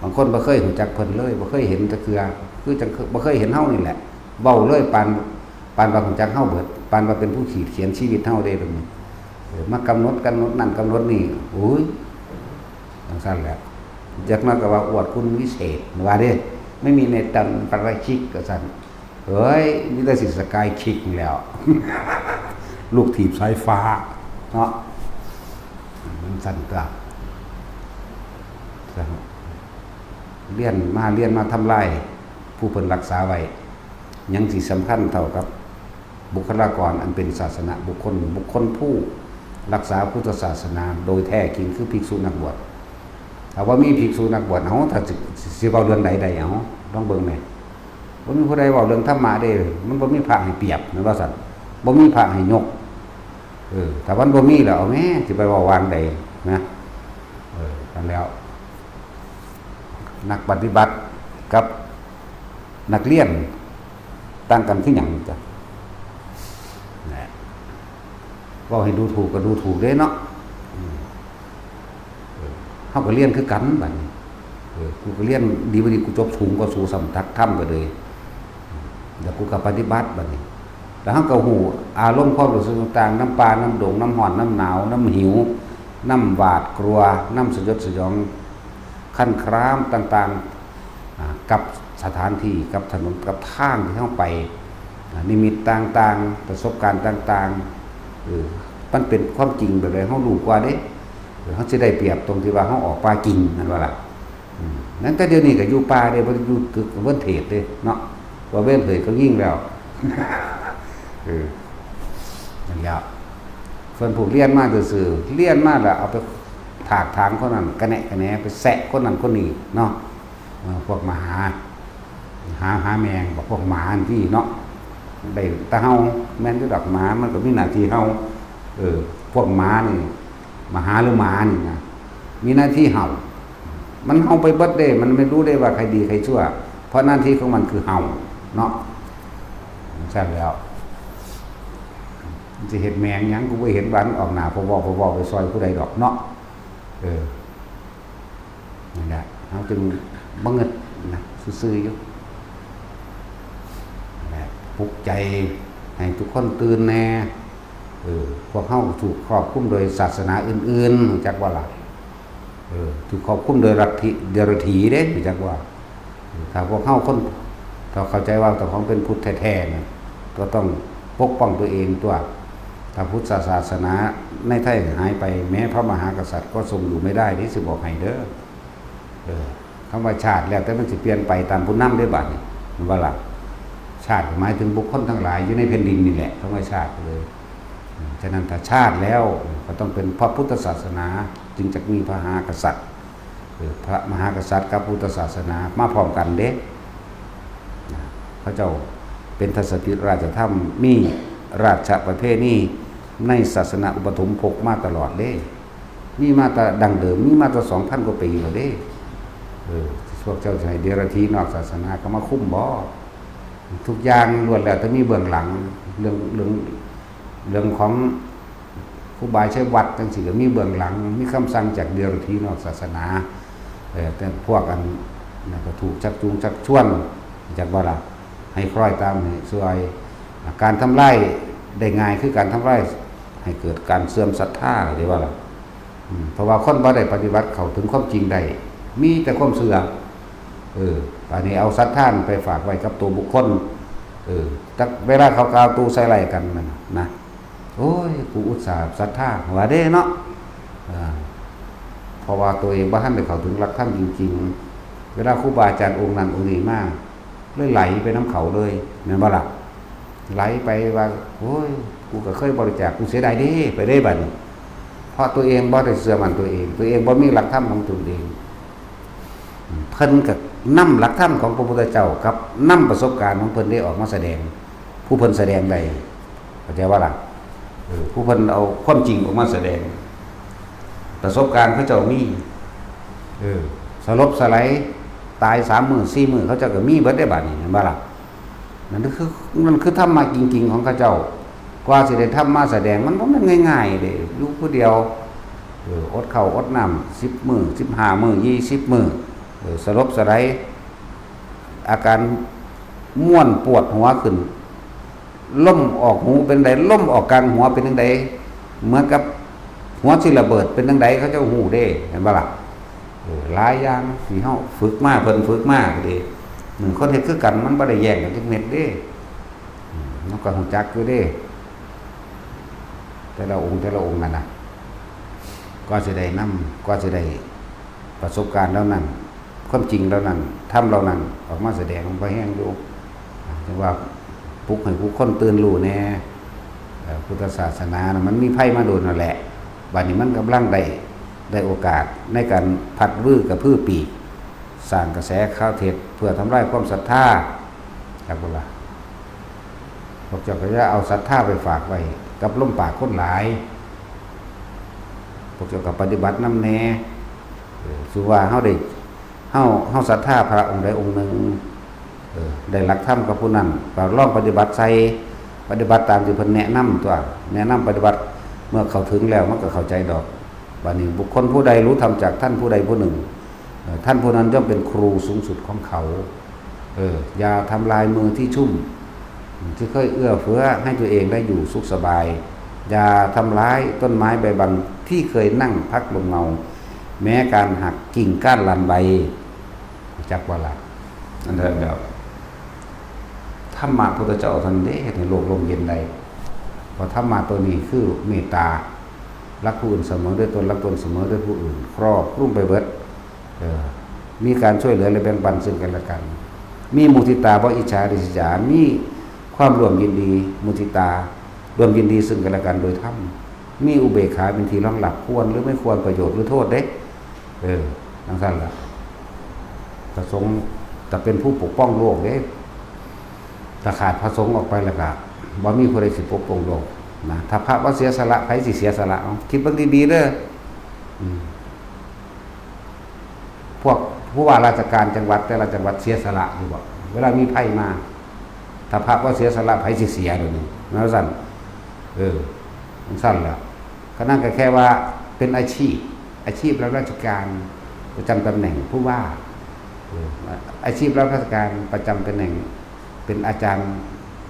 [SPEAKER 1] บางคนบ่เคยรู้จักเพิ่นเลยบ่เคยเห็นจักเทื่อคือจังบ่เคยเห็นเฮานี่แหละเว้าเลยปานว่ารู้จักเฮาเบิดปานว่าเป็นผู้ขีดเขียนชีวิตเฮาได้ตรงนี้มากำหนดนั่นกำหนดนี่โอ้ยจังซั่นแหละจักมาก็ว่าอวดคุณวิเศษว่าเด้ไม่มีในตันปราชิกก็ซั่นเฮ้ยมีแต่สิสกายคิกแล้ว ลูกถีบสายฟ้าเนาะมันสั่นตัวเลี่ยนมาทำลายผู้เพิ่นรักษาไว้ยังสิสำคัญเท่ากับบุคลากรอันเป็นศาสนาบุคคลผู้รักษาพุทธศาสนาโดยแท้จริงคือภิกษุนักบวชถ้าว่ามีภิกษุนักบวชเฮาถ้าสิเว้าเรื่องใดๆเอาลองเบิ่งแหน่บ่มีผู้ใดเว้าเรื่องธรรมะเด้มันบ่มีพระให้เปรียบนั่นว่าซั่นบ่มีพระให้ยกถ้าวันบ่มีแล้วเอาแม่สิไปเว้าวางใดนะกันแล้วนักปฏิบัติกับนักเรียนต่างกันคือหยังจ้ะนะเว้าให้ดูถูกก็ดูถูกเด้เนาะเฮาก็เรียนคือกันบัดนี้กูก็เรียนดีบ่ดีกูจบสูงกว่าสู่สำทักธรรมก็เลยแล้วกูก็ปฏิบัติบัดนี้แล้วเฮาก็ฮู้อารมณ์ความรู้สึกต่างๆน้ำปานน้ำดงน้ำร้อนน้ำหนาวน้ำหิวน้ำหวาดกลัวน้ำสยดสยองคันครามต่างๆกับสถานที่กับถนนกับทางที่เฮาไปนิมิตต่างๆประสบการณ์ต่างๆมันเป็นความจริงแบบใดเฮารู้กว่าเด้เฮาสิได้เปรียบตรงที่ว่าเฮาออกป่ากินนั่นว่าล่ะนั้นแต่เดี๋ยวนี้ก็อยู่ป่าเด้บ่อยู่ตึกเว้นเทศเด้เนาะว่าเว้นเทศก็ยิ่งแล้ว อนั่นแหละส่วนผู้เรียนมาซื่อๆเรียนมาแล้วเอาไปถากถางคนนั้นกระแหนะกระแหนไปแสะคนนั้นคนนี้เนาะพวกมาหาแมงบอกพวกหมาที่เนาะได้ตาเฮาแม่นอยู่ดอกหมามันก็มีหน้าที่เฮาพวกหมานี่มาหาหรือหมานี่นะมีหน้าที่เห่ามันเห่าไปเบิดเด้มันไม่รู้ได้ว่าใครดีใครชั่วเพราะหน้าที่ของมันคือเห่าเนาะใช่แล้วจะเห็นแมงยังกูไปเห็นวันออกหนาพอบอกไปซอยผู้ใดดอกเนาะนี่แหละเขาจึงบังเอิญนะซื่อๆอยู่ปลุกใจให้ทุกคนตื่นแน่พวกเขาถูกครอบคลุมโดยศาสนาอื่นๆจักว่าล่ะถูกครอบคลุมโดยลัทธิเดรัจฉีเด้จักว่าถ้าพวกเขาคนถ้าเข้าใจว่าแต่ของเป็นพุทธแท้ๆนะก็ต้องปกป้องตัวเองตัวถ้าพุทธศาสนาในไทยหายไปแม้พระมหากษัตริย์ก็ทรงอยู่ไม่ได้นี่สิบอกให้เด้อคำว่าชาติแล้วแต่มันสิเปลี่ยนไปตามผู้นำได้บัดนี่มันว่าล่ะชาติหมายถึงบุคคลทั้งหลายอยู่ในแผ่นดินนี่แหละคำว่าชาติเลยฉะนั้นถ้าชาติแล้วก็ต้องเป็นพระพุทธศาสนาจึงจะมีพระมหากษัตริย์พระมหากษัตริย์กับพุทธศาสนามาพร้อมกันเด้พระเจ้าเป็นทศพิธราชธรรมมีราชประเพณีในศาสนาอุปถัมภกมาตลอดเด้มีมาแต่ดังเดิมมีมาแต่2,000 กว่าปีแล้วเด้พวกเจ้าชายเดรัจฉีนอกศาสนาก็มาคุ้มบ่ทุกอย่างล้วนแล้วแต่มีเบื้องหลังเรื่องของครูบาใช้วัดจังซี่ก็มีเบื้องหลังมีคำสั่งจากเดรัจฉีนอกศาสนาแต่พวกอันนั้นก็ถูกชักจูงชักชวนจากบ่ล่ะให้คล้อยตามให้สวยการทำลายได้ง่ายคือการทำลายให้เกิดการเสื่อมศรัทธาหรือว่าล่ะเพราะว่าคนบ่ได้ปฏิบัติเข้าถึงความจริงได้มีแต่ความเสื่อมป่านนี้เอาศรัทธาไปฝากไว้กับตัวบุคคลแต่เวลาเขากล่าวตูใส่ไหลกันนะโอ้ยกูอุตส่าห์ศรัทธาว่าเด้เนาะเพราะว่าตัวเองบ่ทันได้เข้าถึงหลักธรรมจริงๆเวลาครูบาอาจารย์องค์นั้นองค์นี้มาเลยไหลไปน้ำเขาเลยแม่นบ่ล่ะไหลไปว่าโอ้ยกูก็เคยบริจาคกูเสียดายเด้ไปได้บัดนี้เพราะตัวเองบ่ได้เชื่อมั่นตัวเองบ่มีหลักธรรมของตัวเองเพิ่นก็นำหลักธรรมของพระพุทธเจ้ากับนำประสบการณ์ของเพิ่นได้ออกมาแสดงผู้เพิ่นแสดงได้เข้าใจว่าล่ะผู้เพิ่นเอาความจริงออกมาแสดงประสบการณ์พระเจ้ามีสลบสลายตาย3 มื้อ 4 มื้อเขาเจ้าก็มีเบิดได้บัดนี้เห็นบ่ล่ะนั่นคือธรรมะจริงๆของเขาเจ้ากว่าสิได้ทำมาแสดงมันบ่แม่นง่ายๆเด้อยู่ผู้เดียวอดข้าวอดน้ำ10 มื้อ15 มื้อ20 มื้อสลบสลายอาการม่วนปวดหัวขึ้นล่มออกหูเป็นไดล่มออกกลางหัวเป็นจังไดเหมือนกับหัวสิระเบิดเป็นจังไดเขาเจ้าหูเด้เห็นบ่ล่ะหลายอย่างที่เฮาฝึกมาเพิ่นฝึกมาก็ดีคนเฮ็ดคือกันมันบ่ได้แย่งกันจักเม็ดเด้มันก็ฮู้จักอยู่เด้แต่ละองค์นั่นน่ะก็สิได้นำก็สิได้ประสบการณ์แล้วนั้นความจริงแล้วนั้นทำเรานั้นออกมาแสดงไปแห้งอยู่ถึงว่าปลุกให้ผู้คนตื่นรู้แน่พุทธศาสนานะมันมีไพ่มาโดนนั่นแหละบัดนี้มันกำลังได้โอกาสในการผัดวื้อกระพือปีกสร้างกระแสข่าวเท็จเพื่อทำลายความศรัทธาครับพุ่นล่ะพวกเจ้าก็จะเอาศรัทธาไปฝากไว้กับลมปากคนหลายพวกเจ้าก็ปฏิบัตินำแน่สุว่าเฮาศรัทธาพระองค์ใดองค์หนึ่งได้หลักธรรมกับผู้นั้นก็ลองปฏิบัติปฏิบัติตามที่เพิ่นแนะนำตัวแนะนำปฏิบัติเมื่อเข้าถึงแล้วมันก็เข้าใจดอกบัดนี้บุคคลผู้ใดรู้ธรรมจากท่านผู้ใดผู้หนึ่งท่านผู้นั้นย่อมเป็นครูสูงสุดของเขาอย่าทำลายมือที่ชุ่มที่เคยเอื้อเฟื้อให้ตัวเองได้อยู่สุขสบายอย่าทำร้ายต้นไม้ใบบางที่เคยนั่งพักลมเงาแม้การหักกิ่งก้านลำใบจักว่าล่ะนั่นแหละแล้วธรรมะพุทธเจ้าท่านได้ให้โลกลมเย็นใดเพราะธรรมะตัวนี้คือเมตตารักผู้อื่นเสมอด้วยตนรักตนเสมอด้วยผู้อื่นครอบคลุมไปเบิดมีการช่วยเหลือและแบ่งปันซึ่งกันและกันมีมุทิตาบ่อิจฉาริษยามีค ความร่วมยินดีมุทิตาร่วมยินดีซึ่งกันและกันโดยธรรมมีอุเบกขาเป็นที่รองรับควรหรือไม่ควรประโยชน์หรือโทษเด้ทั้งสั้นละพระสงฆ์แต่เป็นผู้ปกป้องโลกเด้ถ้าขาดพระสงฆ์ออกไปแล้วก็บ่มีผู้ใดสิปกป้องโลกนะถ้าพระว่าเสียสละใครสิเสียสละคิดเบิ่งดีๆเด้อพวกผู้ว่าราชการจังหวัดแต่ละจังหวัดเสียสละอยู่บ่เวลามีภัยมาถ้าพระว่าเสียสละไผสิเสียเดี๋ยวนี้นั่นสั่นมันสั่นแล้วก็นั่นก็แค่ว่าเป็นอาชีพรับราชการประจำตำแหน่งผู้ว่าอาชีพรับราชการประจำตำแหน่งเป็นอาจารย์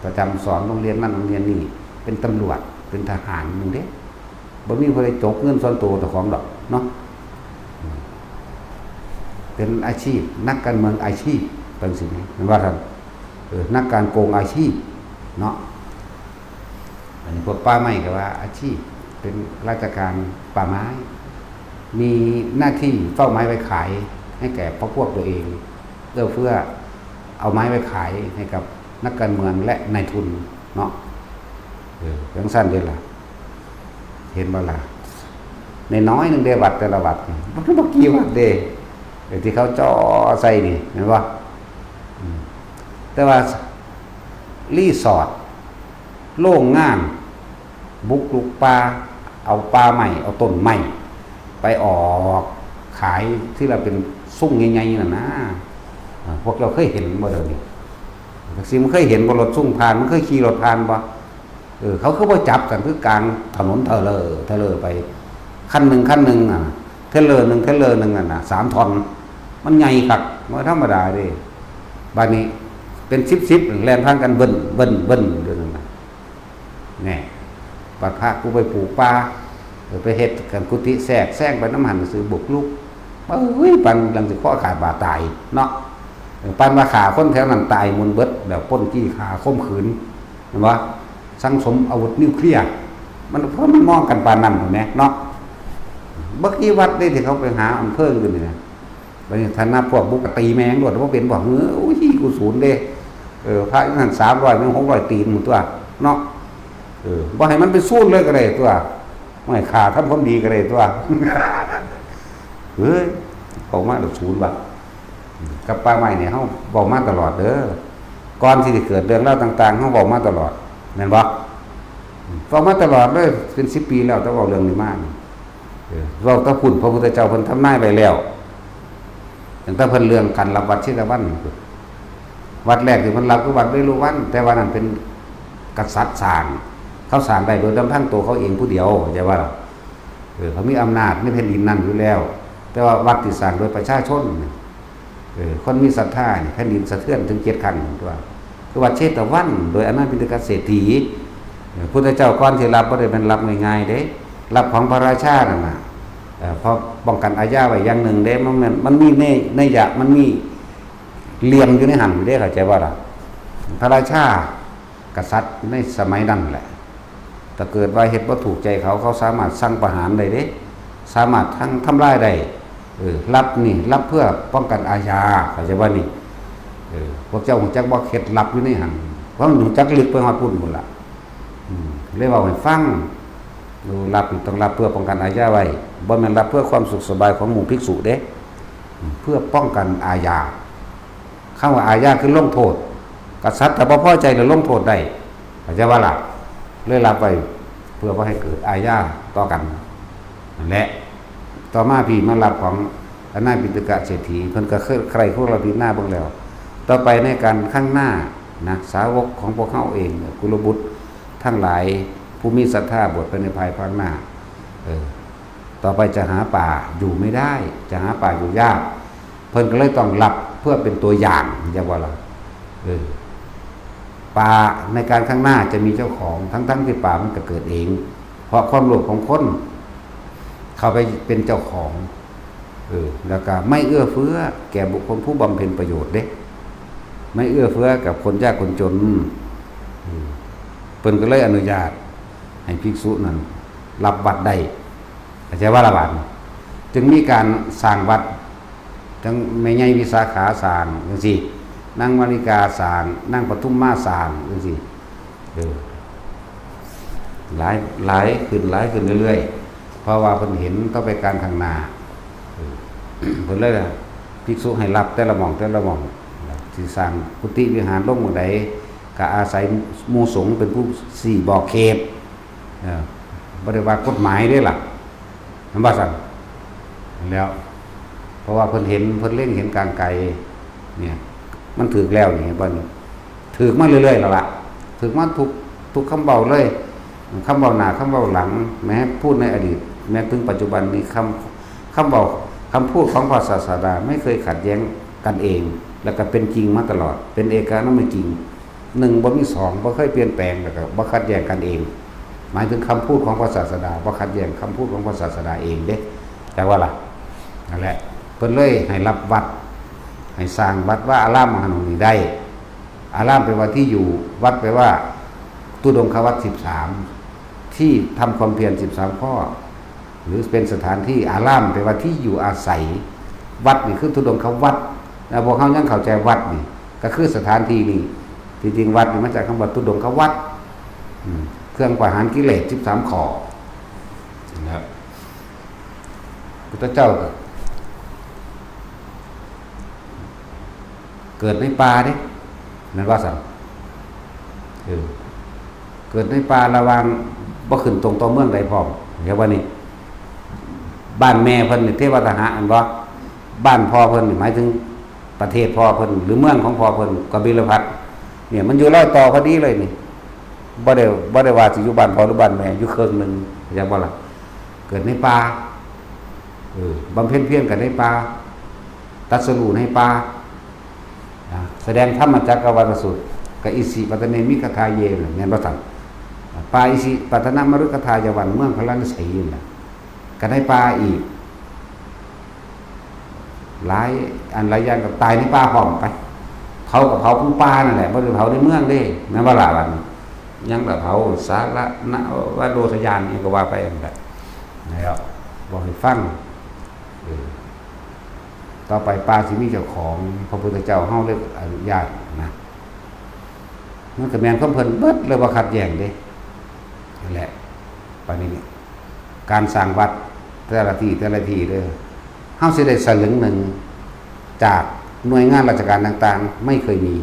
[SPEAKER 1] ประจำสอนโรงเรียนนั่นโรงเรียนนี่เป็นตำรวจเป็นทหารมึงเด้บ่มีผู้ใดจกเงินส่วนตัวแต่ของดอกเนาะเป็นอาชีพนักการเมืองอาชีพเป็นสิ่งนี้มันว่าท่านนักการโกงอาชีพเนาะอันนี้พวกป่าไม้ก็ว่าอาชีพเป็นราชการป่าไม้มีหน้าที่เฝ้าไม้ไว้ขายให้แก่พวกตัวเองเพื่อเอาไม้ไว้ขายให้กับนักการเมืองและนายทุนเนาะอย่างสั้นเดียวล่ะเห็นบ่ล่ะในน้อยหนึ่งเดวัดแต่ละวัดมันก็กี่วัดเดที่เขาจ่อใส่นี่เห็นป่ะแต่ว่ารีสอร์ทโล่งงามบุกลุกป่าเอาป่าใหม่เอาต้นใหม่ไปออกขายที่เราเป็นซุ้งใหญ่ๆน่ะนะพวกเราเคยเห็นบ่เดี๋ยวนี้สิมันเคยเห็นบ่รถซุ้งผ่านมันเคยขี่รถผ่านบ่เขาบ่จับกันคือกลางถนนเทเลอไปคันหนึ่งเทเลอร์หนึ่งอ่ะนะ3 ท่อนมันใหญ่คักบ่ธรรมดาเด้บัดนี้เป็น10แล่นผ่านกันเบิ่นเด้อนั่นน่ะแน่บัดพระกูไปปลูกป่าไปเฮ็ดกันกุฏิแซงไปน้ำหันซื้อบุกลุกปันลังสิข้อขาดบาดตายเนาะปันว่าขาคนแถวนั้นตายมุนเบิดแบบป้นจี้ขาข่มขืนเห็นบ่สังสมอาวุธนิวเคลียร์มันเพราะมันมองกันปานนั้นเห็นไหมเนาะบักกี่วัดนี่ที่เขาไปหาอำเภอกันนี่นะบางท่านนับพวกบุกตีแมงด้วยเพราะเป็นบอกโอ้ยกูศูนย์เด้พระนั่น300 มัน600 ตีนหมดตัวเนาะบ่ให้มันไปสู้เลยก็ได้ตัวไม่ขาทำความดีก็ได้ตัวเฮ้ยออกมาแบบศูนย์บักกับป่าไม้เนี่ยเขาบอกมาตลอดเด้อก่อนที่จะเกิดเรื่องเล่าต่างๆเขาบอกมาตลอดแม่นบ่บอกมาตลอดเลยเป็น10 ปีแล้วแต่บอกเรื่องนี้มากเราตะคุณพระพุทธเจ้าเพิ่นทำนายไว้แล้วตั้งแต่เพิ่นเรื่องการรับวัดชิรวันวัดแรกที่เพิ่นรับคือวัดเวรุวันแต่ว่านั้นเป็นกษัตริย์สร้างเขาสร้างได้โดยลำพังตัวเขาเองผู้เดียวเข้าใจว่าเขามีอำนาจในแผ่นดินนั้นอยู่แล้วแต่ว่าวัดที่สร้างโดยประชาชนคนมีศรัทธาแผ่นดินสะเทือนถึง7 ครั้งตัวคือวัดเชตวันโดยอนาถปิณกเศรษฐีพุทธเจ้าก่อนที่รับบ่ได้เป็นรับง่ายๆเด้รับของพระราชานั่นน่ะเพราะป้องกันอาญาไว้อย่างหนึ่งเด้มันมีในยะมันมีเหลี่ยมอยู่ในหันเด้เข้าใจว่าล่ะพระราชากษัตริย์ในสมัยนั้นแหละถ้าเกิดว่าเฮ็ดบ่ถูกใจเขาสามารถสั่งประหารได้เด้สามารถทั้งทำลายได้รับเพื่อป้องกันอาญาเข้าใจว่านี่พวกเจ้าฮู้จักบ่เคล็ดลับอยู่ในหันเพราะมันรู้จักลึกไปฮอดพุ่นพุ่นล่ะเลยเว้าให้ฟังรับต้องรับเพื่อป้องกันอาญาไว้บ่แม่นรับเพื่อความสุขสบายของหมู่ภิกษุเด้เพื่อป้องกันอาญาคำว่าอาญาคือลงโทษกษัตริย์ถ้าบ่พอใจแล้วลงโทษได้เข้าใจว่าล่ะเลยรับไว้เพื่อบ่ให้เกิดอาญาต่อกันนั่นแหละต่อมาพี่มารับของอนาถปิณกเศรษฐีเพิ่นก็ใครพวกเราพิจารณาเบิ่งแล้วต่อไปในการข้างหน้านะสาวกของพวกเขาเองกุลบุตรทั้งหลายผู้มีศรัทธาบวชไปในภายภาคหน้าต่อไปจะหาป่าอยู่ไม่ได้จะหาป่าอยู่ยากเพิ่นก็เลยต้องรับเพื่อเป็นตัวอย่างอย่างว่าล่ะป่าในการข้างหน้าจะมีเจ้าของทั้งที่ป่ามันก็เกิดเองเพราะความโลภของคนเข้าไปเป็นเจ้าของแล้วก็ไม่เอื้อเฟื้อแก่บุคคลผู้บำเพ็ญประโยชน์เด้ไม่เอื้อเฟื้อกับคนยากคนจนเพิ่นก็เลยอนุญาตให้ภิกษุนั้นรับวัดได้เข้าใจว่าละบาดจึงมีการสร้างวัดทั้งแม่ใหญ่วิสาขาสร้างจังซี่นางมาริกาสร้างนางปทุมมาสร้างจังซี่ ออหลายหลายขึ้นเรื่อยๆเพราะว่าเพิ่นเห็นต้องไปการทางหน้าเพิ่นเลยภิกษุให้รับแต่ละหม่องสิสร้างกุฏิวิหารลงหม้องใดก็อาศัยหมู่สงฆ์เป็นผู้สี่บอกเขตบ่ได้ว่ากฎหมายเด้ล่ะนำว่าซั่นแล้วเพราะว่าเพิ่นเห็นเพิ่นเล็งเห็นกลางไกลเนี่ยมันถูกแล้วนี่บ่นี่ถูกมาเรื่อยๆแล้วล่ะถูกมาทุกคำเว้าเลยคำเว้าหน้าคำเว้าหลังแม้พูดในอดีตแม้ถึงปัจจุบันนี้คำเว้าคำพูดของพระศาสดาไม่เคยขัดแย้งกันเองแล้วก็เป็นจริงมาตลอดเป็นเอกานามจริง1บ่มี2บ่เคยเปลี่ยนแปลงแล้วก็บ่ขัดแย้งกันเองหมายถึงคำพูดของพระศาสดาบ่ขัดแย้งคำพูดของพระศาสดาเองเด้จักว่าล่ะนั่นแหละเพิ่นเลยให้รับวัดให้สร้างวัดว่าอารามมหาหนนี้ได้อารามแปลว่าที่อยู่วัดแปลว่าตุดงควัตร13ที่ทำความเพียร13ข้อหรือเป็นสถานที่อารามแปลว่าที่อยู่อาศัยวัดนี่คือตุดงควัตรแล้วพวกเฮายังเข้าใจวัดนี่ก็คือสถานที่นี่ที่จริงวัดนี่มาจากคำว่าตุดงควัตรเครื่องประหารกิเลส13ข้อนะครับพุทธเจ้าเกิดในป่าเด้นั่นว่าซั่นเกิดในป่าระวังบ่ขึ้นตรงต่อเมืองใดพร้อมเดี๋ยวว่านี่บ้านแม่เพิ่นนี่เทวทหะอันบ่บ้านพ่อเพิ่นนี่หมายถึงประเทศพ่อเพิ่นหรือเมืองของพ่อเพิ่นกบิลพัสเนี่ยมันอยู่รอยต่อพอดีเลยนี่บ่ได้ว่าสิอยู่บ้านพ่อหรือบ้านแม่อยู่เครื่องนึงอย่างบ่ล่ะเกิดในป่าบำเพ็ญเพียรกันในป่าตรัสรู้ในป่าแสดงธรรมจักรวาลสูตรกับอิสิปตเนมิคทาเยน่ะแม่นบ่ซั่นปาอิสิปตนมฤคทายวันเมืองพระนศีน่ะก็ได้ป่าอีกหลายอันหลายอย่างก็ตายในป่าพร้อมไปเผากับเผาผู้ป่านั่นแหละบ่ได้เผาในเมืองเด้แม่นบ่ล่ะบัดนี้ยังก็เผาสาระนะว่าโดทยานนี่ก็ว่าไปนั่นแหละแล้วบอกให้ฟังต่อไปป่าสิมีเจ้าของพระพุทธเจ้าเฮาเลยอนุญาตนะมันก็แม่นของเพิ่นเบิดเลยบ่ขัดแย้งเด้นั่นแหละปานนี้การสร้างวัดแต่ละที่เด้อเฮาสิได้สลึงหนึ่งจากหน่วยงานราชการต่างๆไม่เคยมี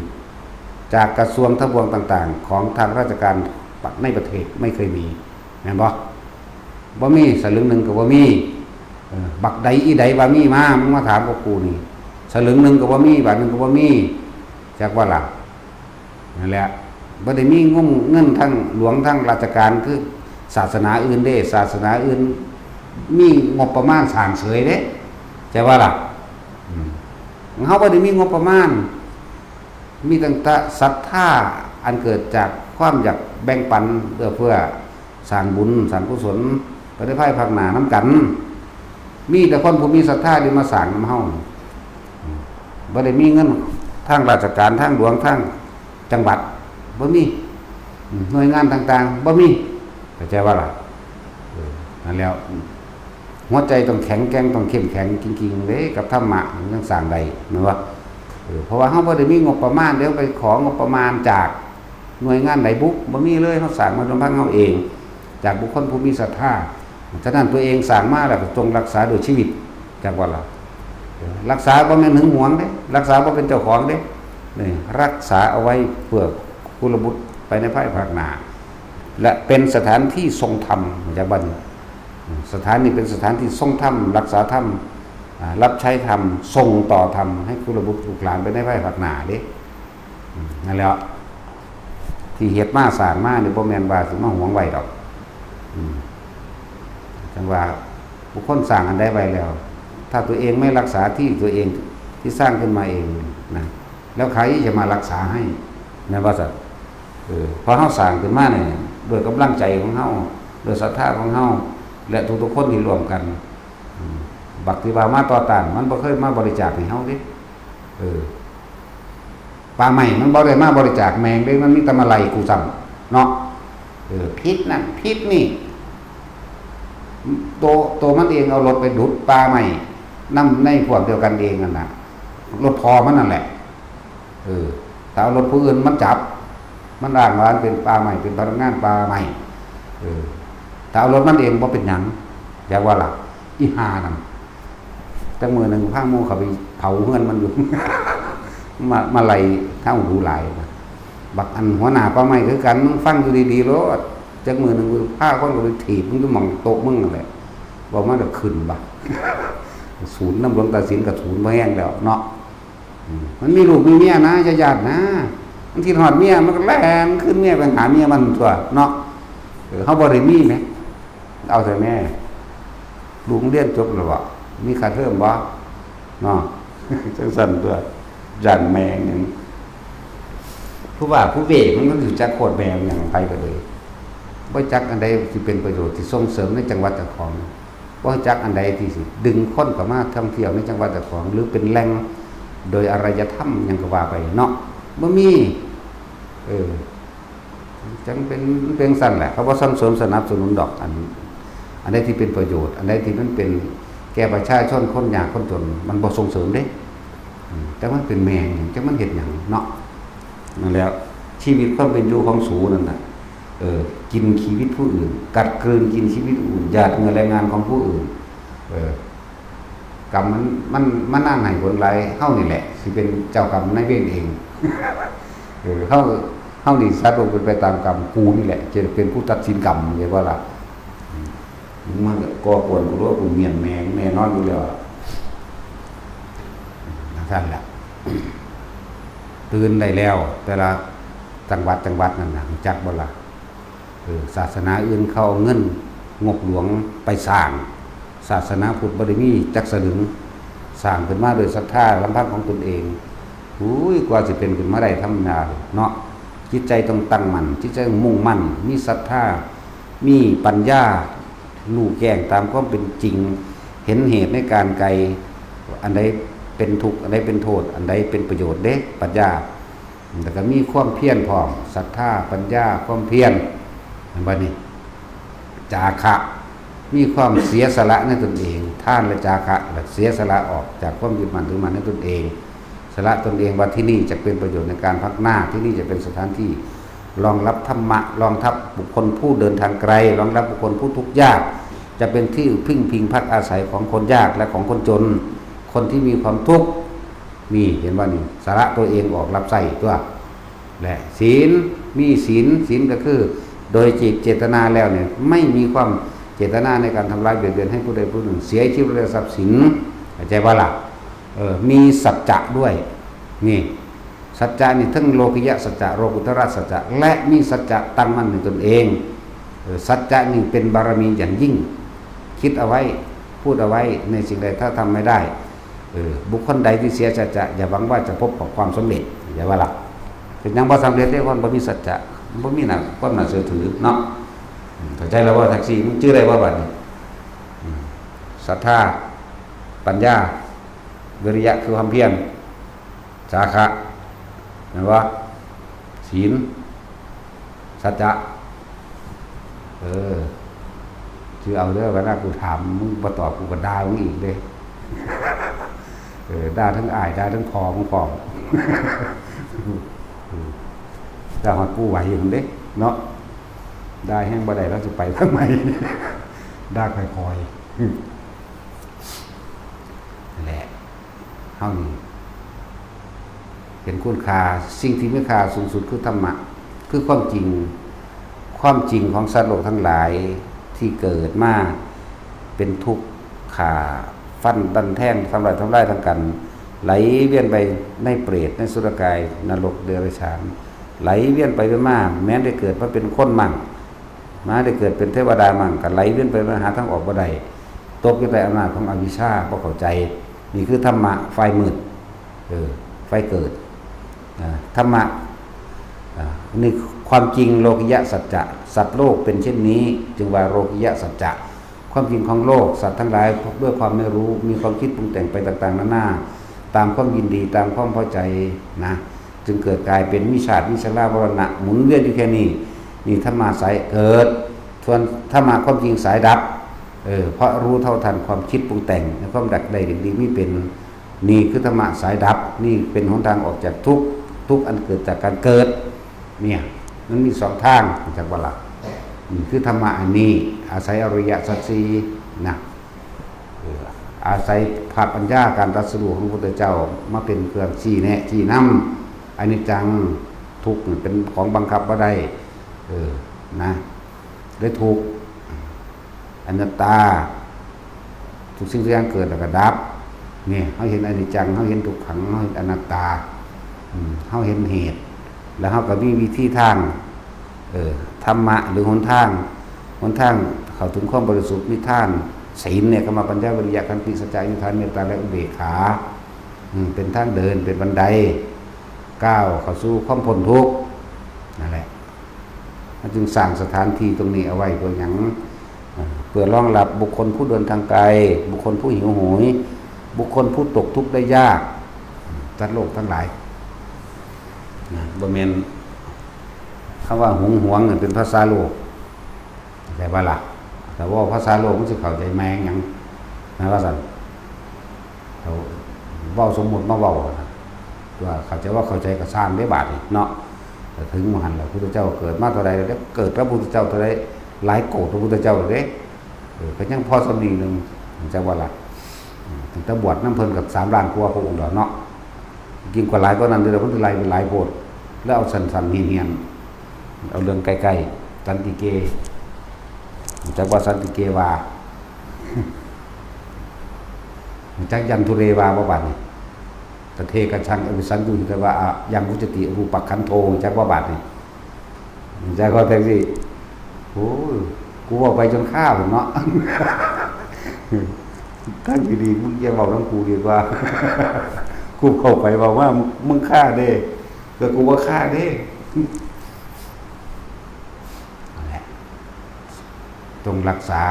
[SPEAKER 1] จากกระทรวงทบวงต่างๆของทางราชการในประเทศไม่เคยมีแม่นบ่มีสลึงหนึ่งก็บ่มีบักใดอีใดว่ามีมามึงมาถามกับกูนี่สลึงหนึ่งก็บ่มีบาทหนึ่งก็บ่มีจักว่าล่ะนั่นแหละบ่ได้มีเงินทั้งหลวงทั้งราชการคือศาสนาอื่นเด้ศาสนาอื่นมีงบประมาณสร้างเสยเด้จักว่าล่ะเฮาบ่ได้มีงบประมาณมีตั้งแต่ศรัทธาอันเกิดจากความอยากแบ่งปันเพื่อสร้างบุญสร้างกุศลไปได้ภายภาคหน้านำกันมีแต่คนผู้มีศรัทธาที่มาสร้างนำเฮาบ่ได้มีเงินทางราชการทางหลวงทางจังหวัดบ่มีหน่วยงานต่างๆบ่มีเข้าใจว่าล่ะนั่นแล้วหัวใจต้องแข็งแกร่งต้องเข้มแข็งจริงๆเด้กับธรรมะจังสร้างได้แม่นบ่เพราะว่าเฮาบ่ได้มีงบประมาณเดี๋ยวไปของบประมาณจากหน่วยงานใดบุกบ่มีเลยเฮาสร้างมาลำพังเฮาเองจากบุคคลผู้มีศรัทธาฉะนั้นตัวเองสร้างมาแล้วก็จงรักษาโดยชีวิตจักว่าล่ะรักษาบ่แม่นหึงหวงเด้รักษาบ่เป็นเจ้าของเด้นี่รักษาเอาไว้เพื่อกุลบุตรไปในภายภาคหน้าและเป็นสถานที่ทรงธรรมจักบัดสถานนี้เป็นสถานที่ทรงธรรมรักษาธรรมรับใช้ธรรมส่งต่อธรรมให้กุลบุตรลูกหลานไปในภายภาคหน้าเด้นั่นแหละที่เฮ็ดมาสร้างมานี่บ่แม่นว่าสิมาหวงไว้ดอกจังว่าบุคคลสร้างอันใดไว้แล้วถ้าตัวเองไม่รักษาที่ตัวเองที่สร้างขึ้นมาเองนะแล้วใครจะมารักษาให้แม่นบ่ซั่นพอเฮาสร้างขึ้นมาเนี่ยด้วยกำลังใจของเฮาด้วยศรัทธาของเฮาและทุกๆคนที่ร่วมกันบักที่ว่ามาต่อต้านมันบ่เคยมาบริจาคให้เฮาเด้ป่าใหม่มันบ่ได้มาบริจาคแมงเด้มันมีแต่มาไล่กูซ้ำเนาะพิษนั่นพิษนี่โตมันเองเอารถไปดุดปลาใหม่นำในพวกเดียวกันเองนั่นน่ะรถพอมันนั่นแหละถ้าเอารถผู้อื่นมันจับ มันอ้างว่าเป็นป่าใหม่เป็นพนักงานป่าใหม่ถ้าเอารถมันเองบ่เป็นหยังอยากว่าล่ะอีหานั่นจังมื้อนึงพาหมู่เขาไปเผาเฮือนมันอยู่ มาไล่ทางหูหลายนะบักอันหัวหน้าป่าใหม่คือกันมึงฟังอยู่ดีๆโลดจักมื้อนึงพาคนก็ไปถีบมึงอยู่หม่องโต๊ะมึงนั่นแหละบ่มาได้ขึ้นบัก ศูนย์น้ำหลวงตาสินกับศูนย์บ่แห้งแล้วเนาะมันมีลูกมีเมียนะญาตินะบางทีหอดเมียมันก็แล่นขึ้นเมียไปหาเมียมันตัวเนาะเขาบ่ได้มีไหมเอาแต่แม่ลูกเรียนจบแล้วบ่มีค่าเทอมบ่เนาะ จังซั่นตัวยันแมงอย่างผู้ว่าผู้เวกมันก็อยู่จักโคตรแมวอย่างไปก็เลยบ่จักอันใดที่เป็นประโยชน์ที่ส่งเสริมในจังหวัดเจ้าของบ่จักอันใดที่สิดึงคนเข้ามาท่องเที่ยวในจังหวัดเจ้าของหรือเป็นแหล่งโดยอารยธรรมหยังก็ว่าไปเนาะบ่มีจังเป็นสั่นแหละเขาบ่ส่งเสริมสนับสนุนดอกอันใดที่เป็นประโยชน์อันใดที่มันเป็นแก่ประชาชนคนยากคนจนมันบ่ส่งเสริมเด้แต่มันเป็นแมงจังมันเฮ็ดหยังเนาะนั่นแล้วชีวิตความเป็นอยู่ของสูนั่นน่ะกินชีวิตผู้อื่นกัดกลืนกินชีวิตผู้อื่นหยาดเหงื่อแรงงานของผู้อื่นกรรมมันน่าให้ผลร้ายเฮานี่แหละสิเป็นเจ้ากรรมนายเวรเองเฮานี่สัตว์ลงเป็นไปตามกรรมกูนี่แหละจะเป็นผู้ตัดสินกรรมเรียกว่าล่ะมันก่อกวนกูรู้ว่ากูเมียนแมงแน่นอนอยู่แล้วนั่นแหละตื่นได้แล้วแต่ละจังหวัดนั่นน่ะจักบ่ล่ะศาสนาอื่นเขาเอาเงินงบหลวงไปสร้างศาสนาพุทธบ่ได้มีจักสลึงสร้างขึ้นมาโดยศรัทธาลำพังของตนเองกว่าสิเป็นขึ้นมาได้ธรรมดาเนาะจิตใจต้องตั้งมั่นจิตใจมุ่งมั่นมีศรัทธามีปัญญารู้แจ้งตามความเป็นจริงเห็นเหตุในการไกลอันใดเป็นทุกข์อันใดเป็นโทษอันใดเป็นประโยชน์เด้ปัญญาแต่ก็มีความเพียรพร้อมศรัทธาปัญญาความเพียรบัดนี้จาคะมีความเสียสละในตนเองท่านและจาคะและเสียสละออกจากความยึดมั่นถือมั่นในตนเองสละตนเองว่าที่นี่จะเป็นประโยชน์ในการพักหน้าที่นี่จะเป็นสถานที่รองรับธรรมะรองรับบุคคลผู้เดินทางไกลรองรับบุคคลผู้ทุกข์ยากจะเป็นที่พึ่งพิงพักอาศัยของคนยากและของคนจนคนที่มีความทุกข์นี่เห็นว่านี่สละตัวเองออกรับใส่ตัวและศีลมีศีลก็คือโดยเจตนาแล้วเนี่ยไม่มีความเจตนาในการทำร้ายเบียดเบียนให้ผู้ใดผู้หนึ่งเสียชีวิตและทรัพย์สินเข้าใจว่าล่ะมีสัจจะด้วยนี่สัจจะนี่ทั้งโลกิยะสัจจะโลกุตระสัจจะและมีสัจจะตั้งมั่นในตนเองสัจจะนี่เป็นบารมีอย่างยิ่งคิดเอาไว้พูดเอาไว้ในสิ่งใดถ้าทำไม่ได้บุคคลใดที่เสียสัจจะอย่าหวังว่าจะพบกับความสำเร็จอย่าว่าล่ะถึงยังบ่สำเร็จได้คนบ่มีสัจจะบ่มีน่ะความน่าเชื่อถือเนาะเข้าใจแล้วว่าแท็กซี่มึงชื่ออะไรว่าบัดนี้ศรัทธาปัญญาวิริยะคือความเพียรจาคะนะว่าศีลสัจจะชื่อเอาเด้อวันหน้ากูถามมึงบ่ตอบกูก็ด่ามึงอีกเด้ด่าทั้งอ้ายด่าทั้งพอมึงพร้อมด่าฮอดกูไหวอยู่เด้เนาะได้แห้งบ่ได้แล้วจะไปทำไมได้ค่อยๆแหละเฮานี่เห็นคุณค่าสิ่งที่มีค่าสูงสุดคือธรรมะคือความจริงของสัตว์โลกทั้งหลายที่เกิดมาเป็นทุกข์ขาฟันดันแท่งทำลายทั้งกันไหลเวียนไปในเปรตในสุรกายนรกเดรัจฉานไหลเวียนไปมาแม้ได้เกิดมาเป็นคนมั่งมาได้เกิดเป็นเทวดามั่งก็ไหลเวียนไปมาหาทางออกบ่ได้ตกอยู่ใต้อำนาจของอวิชชาบ่เข้าใจนี่คือธรรมะไฟมืดไฟเกิดธรรมะนี่ความจริงโลกิยะสัจจะสัตว์โลกเป็นเช่นนี้จึงว่าโลกิยะสัจจะความจริงของโลกสัตว์ทั้งหลายด้วยความไม่รู้มีความคิดปรุงแต่งไปต่างๆนานาตามความยินดีตามความพอใจนะจึงเกิดกลายเป็นวิชาติวิชลามรณะหมุนเวียนอยู่แค่นี้นี่ธรรมะสายเกิดส่วนธรรมะความจริงสายดับเพราะรู้เท่าทันความคิดปรุงแต่งและความดักใดดีไม่เป็นนี่คือธรรมะสายดับนี่เป็นหนทางออกจากทุกข์อันเกิดจากการเกิดเนี่ย มันมีสองทางจากว่าละคือธรรมะอันนี้อาศัยอริยสัจสี่นะอาศัยภาพปัญญาการตรัสรู้ของพระพุทธเจ้ามาเป็นเครื่องชี้แนะชี้นำอนิจจังทุกข์เป็นของบังคับบ่ได้นะได้ทุกข์อนัตตาทุกสิ่งทุกอย่างเกิดแล้วก็ดับนี่เฮาเห็นอนิจจังเฮาเห็นทุกขังเฮาเห็นอนัตตาเฮาเห็นเหตุ แล้วเฮาก็มีวิธีทางธรรมะหรือหนทางเข้าถึงความบริสุทธิ์นิทานศีลเนี่ยก็มาปัญญาวิริยะขันติสัจจะอธิษฐานเมตตาและอุเบกขาเป็นทางเดินเป็นบันไดก้าวเข้าสู่ความพ้นทุกข์นั่นแหละมันจึงสร้างสถานที่ตรงนี้เอาไว้เพื่อหยังเพื่อรองรับบุคคลผู้เดินทางไกลบุคคลผู้หิวโหยบุคคลผู้ตกทุกข์ได้ยากสัตว์โลกทั้งหลายบ่แม่นคำว่าหวงเป็นภาษาโลกแต่ว่าล่ะแต่ว่าภาษาโลกมันสิเข้าใจแมงหยังนะว่าซั่นเขาเว้าสมมุติมาเว้าว่าเข้าใจก็สร้างได้บาดนี่เนาะแต่ถึงมหันต์แล้วพระพุทธเจ้าเกิดมาเท่าใดแล้วเกิดพระพุทธเจ้าเท่าใดหลายโกรธพระพุทธเจ้าเด้ก็ยังพอสำนีนึงจังว่าล่ะถึงแต่บวชนำเพิ่นกับ3ล้านกว่าพระองค์แล้วเนาะยิ่งกว่าหลายกว่านั้นเด้อเพิ่นหลายเป็นหลายโพดแล้วเอาสั้นๆเฮียนๆเอาเรื่องใกล้ๆสันติเกจักว่าสันติเกวาจักยันทุเรวาบ่บัดนี่ตะเทกัชังอวิสันตุแต่ว่ายังมุจติรูปขันโทจักว่าบัดนี่จักว่าแต่สิโอ้ยกูบอกไปจนข้าวเนาะตั้งดีๆมึงอย่าเว้าทั้งกูดีกว่ากูเข้าไปบอกว่ามึงฆ่าเด้ก็กูว่าฆ่าเด้ต้องรักษา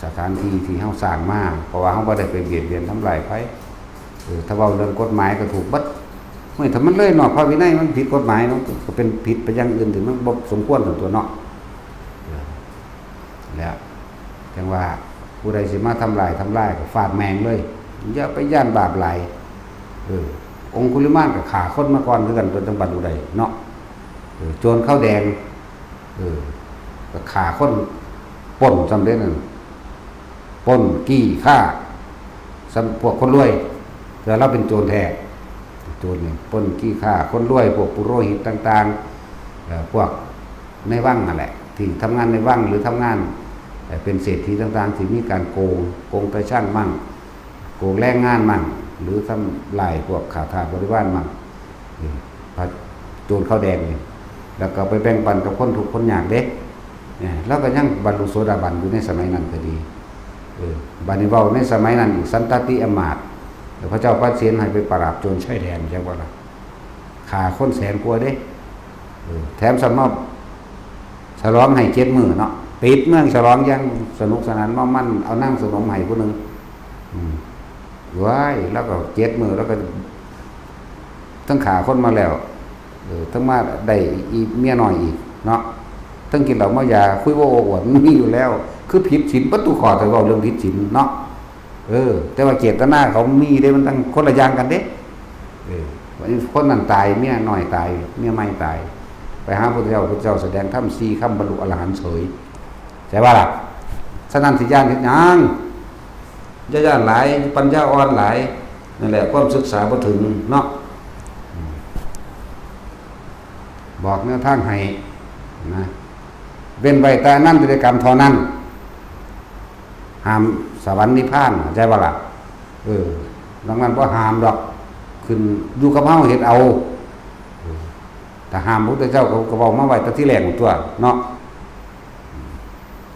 [SPEAKER 1] สถานที่ที่เฮาสร้างมาเพราะว่าเฮาบ่ได้ไปเบียดเบียนทำลายไผถ้าเว้าเรื่องกฎหมายก็ถูกบัดไม่ถ้ามันเลยเนาะพระวินัยมันผิดกฎหมายเนาะก็เป็นผิดไปอย่างอื่นถึงมันบ่สมควรตัวเนาะแล้วจังว่าผู้ใดสิมาทำลายก็ฟาดแมงเลยอย่าไปย่านบาปหลายองคุลิมานก็ฆ่าคนมาก่อนคือกันจนจังบัดอุใดเนาะโจรข้าวแดงก็ฆ่าคนปล้นสำเร็จนั่นปล้นกี้ฆ่าพวกคนรวยแต่เราเป็นโจรแท้โจรนี่ปล้นกี้ฆ่าคนรวยพวกปุโรหิตต่างๆพวกในวังนั่นแหละที่ทำงานในวังหรือทำงานเป็นเศรษฐีต่างๆที่มีการโกงไปช่างมั่งโกงแรงงานมั่งหรือทำลายพวกขาทาสบริวารมั่งโจรข้าวแดงนี่แล้วก็ไปแบ่งปันกับคนทุกข์คนยากเด้แล้วก็ยังบรรลุโสดาบันอยู่ในสมัยนั้นก็ดีบัดนี้เว้าในสมัยนั้นสันตติอมาตย์พระเจ้าปเสนให้ไปปราบโจรชายแดนจังว่าล่ะฆ่าคนแสนกว่าเด้แถมสำนอบฉลองให้7มื้อเนาะปิดเมืองฉลองอย่างสนุกสนานมั่นเอานั่งสนมให้ผู้นึงว้ายแล้วก็7มื้อแล้วก็ทั้งฆ่าคนมาแล้วทั้งมาได้อีเมียน้อยอีกเนาะทั้งกินเหล้าเมายาคุยโอ้อวดมีอยู่แล้วคือผิดศีลประตูขอแต่ว่าเรื่องผิดศีลเนาะแต่ว่าเจตนาเขามีได้มันตั้งคนละอย่างกันเด้คนนั้นตายเมียน้อยตายเมียไม่ตายไปหาพระพุทธเจ้าแสดงธรรม4คำบรรลุอรหันต์เฉยใช่ป่ะล่ะฉะนั้นสิญาณเฮ็ดหยังญาณหลายปัญญาอ่อนหลายนั่นแหละความศึกษาบ่ถึงเนาะบอกแนวทางให้นะเว้นไว้แต่นั้นพฤติกรรมเท่านั้นห้ามสวรรค์นิพพานใช่ป่ะล่ะดังนั้นบ่ห้ามดอกขึ้นอยู่กับเฮาเฮ็ดเอาถ้าห้ามพระพุทธเจ้าก็เว้ามาไว้แต่ที่แรกตัวเนาะ